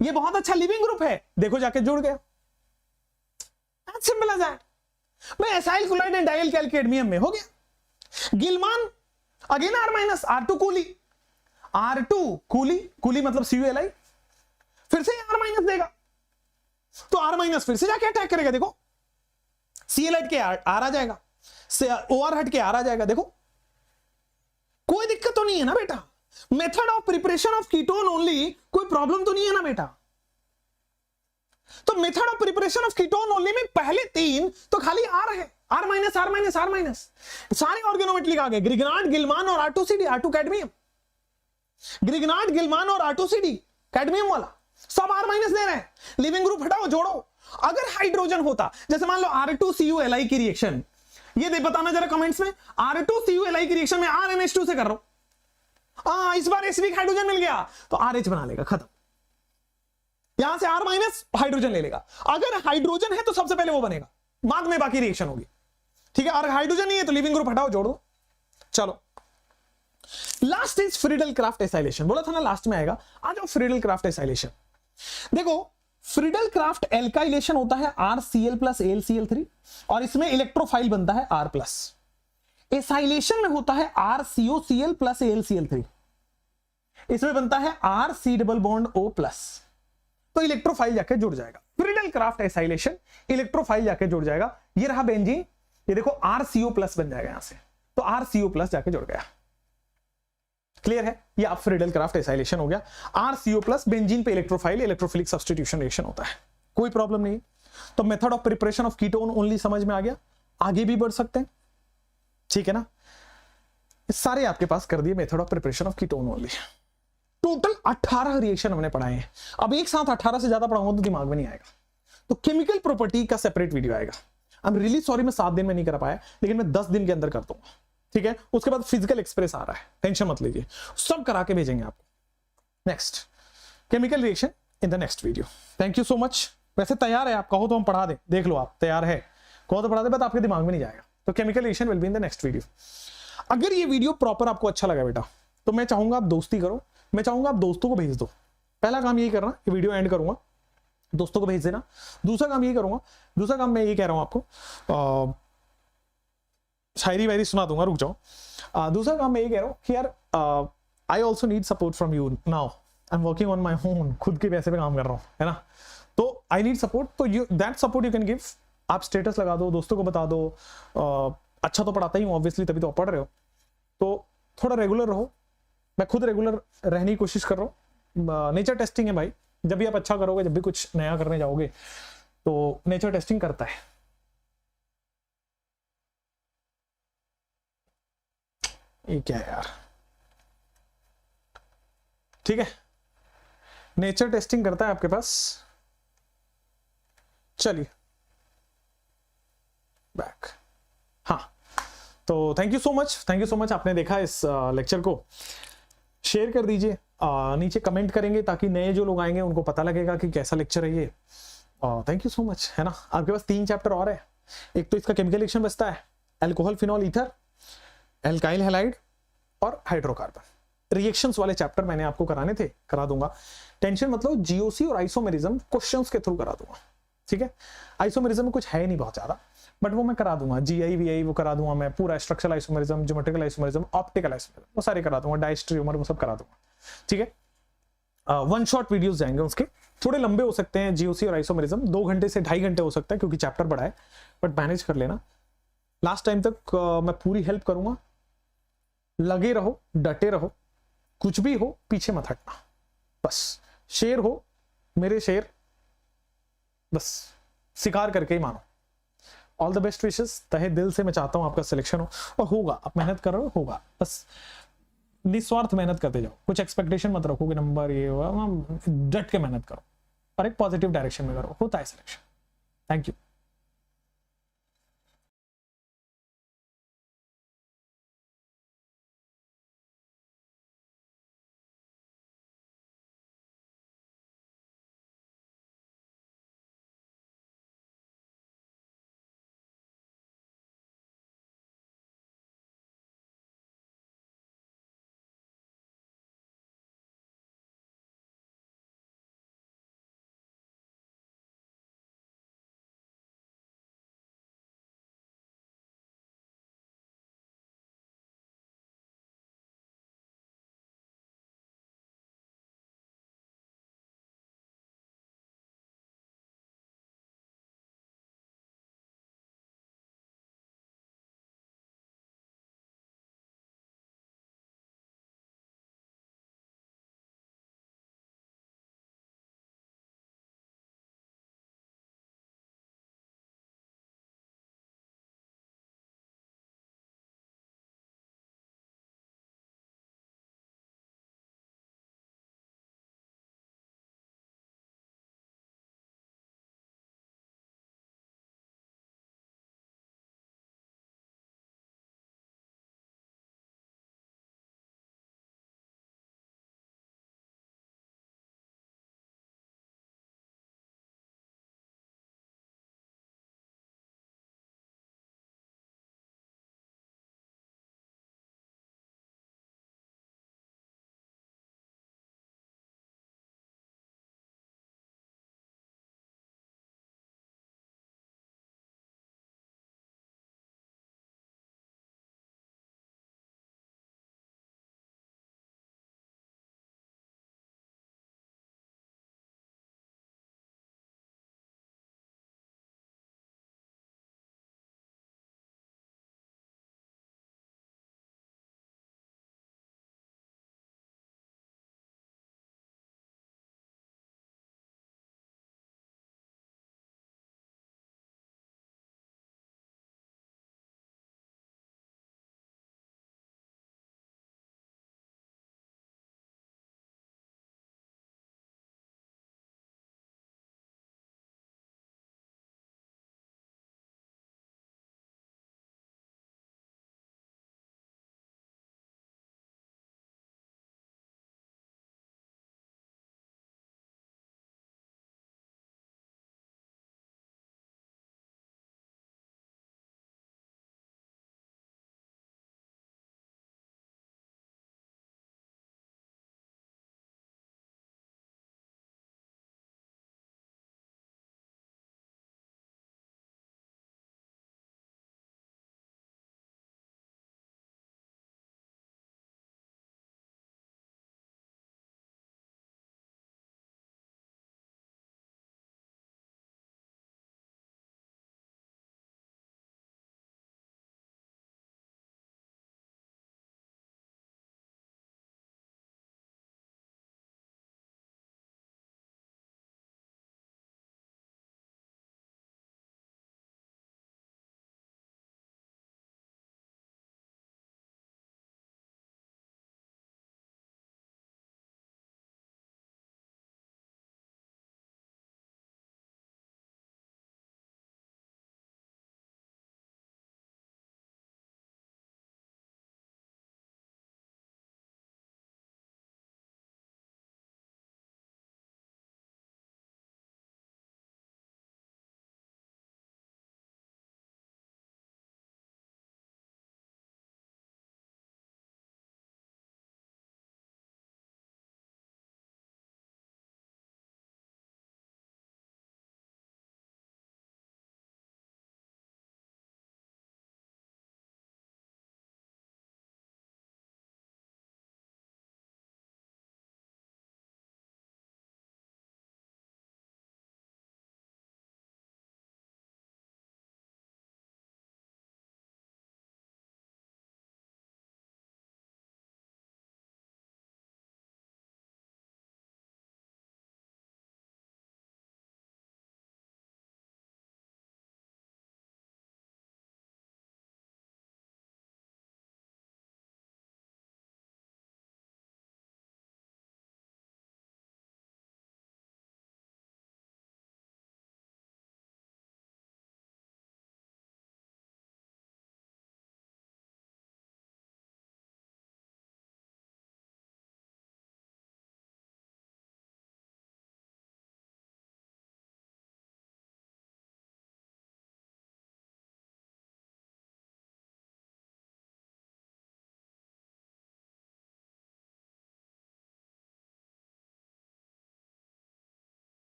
ये बहुत अच्छा लिविंग ग्रुप है, देखो जाके जुड़ गया, सिंपल एज दैट। भाई acyl chloride and dialkyl cadmium में हो गया। Gilman again R minus, R2 कूली, R2 कूली, कूली मतलब CuLi, फिर से R माइनस देगा, तो R माइनस फिर से जाके अटैक करेगा। देखो Cl हट के R आ जाएगा, OR हट के R आ जाएगा। देखो कोई दिक्कत तो नहीं है ना बेटा, method of preparation of ketone only, कोई प्रॉब्लम तो नहीं है ना बेटा। तो method of preparation of ketone only में पहले 3 तो खाली R है, R minus R minus R minus, सारे ऑर्गेनोमेटेलिक आ गए, ग्रिगनार्ड गिलमान और R2CD, R2 कैडमियम, ग्रिगनार्ड गिलमान और R2CD कैडमियम वाला सब R माइनस दे रहे हैं। लिविंग ग्रुप हटाओ जोड़ो। अगर हाइड्रोजन होता, जैसे मान लो R2CuLi की रिएक्शन, ये दे बताना जरा कमेंट्स में, R2CuLi की रिएक्शन में RNH2 से कर रहा हूं, इस बार एसिडिक हाइड्रोजन मिल गया तो RH बना लेगा, खत्म। यहां से R माइनस हाइड्रोजन ले लेगा। अगर हाइड्रोजन है तो सबसे पहले वो बनेगा, बाद में बाकी रिएक्शन होगी, ठीक है। और हाइड्रोजन नहीं है तो लिविंग ग्रुप हटाओ जोड़ दो। चलो last is Friedel Crafts acylation, बोला था ना लास्ट में आएगा। आ जाओ फ्रीडल क्राफ्ट एसाइलेशन। देखो फ्रीडल क्राफ्ट एल्काइलेशन होता है RCl प्लस AlCl3, और इसमें इलेक्ट्रोफाइल बनता है R प्लस। एसाइलेशन में होता है RCOCl प्लस AlCl3, इसमें बनता है RC double bond O plus, तो इलेक्ट्रोफाइल जाके जुड़ जाएगा। फ्रीडल क्राफ्ट एसाइलेशन, इलेक्ट्रोफाइल जाके जुड़ जाएगा। ये रहा बेंजीन, ये देखो RCO प्लस बन जाएगा यहां से, तो RCO प्लस जाके जुड़ गया। क्लियर है? ये आप फ्रीडल क्राफ्ट एसाइलेशन हो गया। RCO प्लस बेंजीन पे इलेक्ट्रोफाइल, इलेक्ट्रोफिलिक सब्स्टिट्यूशन रिएक्शन होता है, कोई प्रॉब्लम नहीं। तो method of preparation of ketone only समझ में आ गया, आगे भी बढ़ सकते हैं, ठीक है ना। सारे आपके पास कर दिए method of preparation of ketone only. Total 18 reaction हमने पढ़ाए हैं। अब एक साथ 18 से ज्यादा पढ़ाऊंगा तो दिमाग में नहीं आएगा, तो केमिकल प्रॉपर्टी का सेपरेट वीडियो आएगा। आई एम रियली सॉरी मैं 7 दिन में नहीं कर पाया, लेकिन मैं 10 दिन के अंदर कर दूंगा, ठीक है। उसके बाद फिजिकल एक्सप्रेस आ रहा है, टेंशन मत लीजिए, सब करा के भेजेंगे आपको। Next chemical reaction in the next video. Thank you so much. वैसे तैयार है आप, कहो तो हम पढ़ा दें, देख लो आप तैयार है, कहो तो पढ़ा दे, बट आपके दिमाग में नहीं जाएगा। तो chemical reaction will be in the next video. अगर ये वीडियो प्रॉपर आपको अच्छा लगा बेटा, तो मैं चाहूंगा आप दोस्ती करो, मैं चाहूंगा आप दोस्तों को भेज दो। पहला काम यही करना, ये वीडियो एंड करूंगा, दोस्तों को भेज देना। दूसरा काम यही करूंगा, दूसरा काम मैं ये कह रहा हूं आपको, शायरी वायरी सुना दूंगा, रुक जाओ। दूसरा काम मैं ये कह रहा हूं कि यार I also need support from you now, I am working on my own, खुद के पैसे पे काम कर रहा हूँ, है ना। तो आई नीड सपोर्ट, तो you that support you can give. आप स्टेटस लगा दो, दोस्तों को बता दो। अच्छा तो पढ़ाता ही हूँ ऑब्वियसली, तभी तो आप पढ़ रहे हो, तो थोड़ा रेगुलर रहो। मैं खुद रेगुलर रहने की कोशिश कर रहा हूँ। नेचर टेस्टिंग है भाई, जब भी आप अच्छा करोगे, जब भी कुछ नया करने जाओगे, तो नेचर टेस्टिंग करता है। ये क्या है यार, ठीक है, नेचर टेस्टिंग करता है आपके पास। चलिए बैक, हाँ, तो thank you so much, thank you so much. आपने देखा इस लेक्चर को, शेयर कर दीजिए, नीचे कमेंट करेंगे ताकि नए जो लोग आएंगे उनको पता लगेगा कि कैसा लेक्चर है ये। थैंक यू सो मच, है ना। आपके पास 3 चैप्टर और है, एक तो इसका केमिकल रिएक्शन बचता है, alcohol phenol ether, alkyl halide और हाइड्रोकार्बन। रिएक्शंस वाले चैप्टर मैंने आपको कराने थे, करा दूंगा, टेंशन मतलब। जीओसी और आइसोमेरिज्म क्वेश्चंस के थ्रू करा दूंगा, ठीक है। आइसोमेरिज्म में कुछ है ही नहीं बहुत ज्यादा, बट वो मैं करा दूंगा। जीआई वीआई वो करा दूंगा मैं, पूरा structural isomerism, geometrical isomerism, optical isomerism, वो सारे करा दूंगा, डायस्ट्रियोमर वो सब करा दूंगा, ठीक है। 1 शॉट वीडियोस जाएंगे उसके, थोड़े लंबे हो सकते हैं जीओसी और आइसोमेरिज्म, 2 घंटे से 2.5 घंटे हो सकता है क्योंकि चैप्टर बड़ा है, बट मैनेज कर लेना। लास्ट टाइम तक मैं पूरी हेल्प करूंगा, लगे रहो, डटे रहो, कुछ भी हो पीछे मत हटना, बस शेर हो मेरे शेर, बस शिकार करके ही मानो। ऑल द बेस्ट विशेस, तहे दिल से मैं चाहता हूं आपका सिलेक्शन हो, और होगा, आप मेहनत कर रहे हो, होगा, बस निस्वार्थ मेहनत करते जाओ, कुछ एक्सपेक्टेशन मत रखो कि नंबर ये हुआ, डट के मेहनत करो और एक पॉजिटिव डायरेक्शन में करो, होता है सिलेक्शन। Thank you.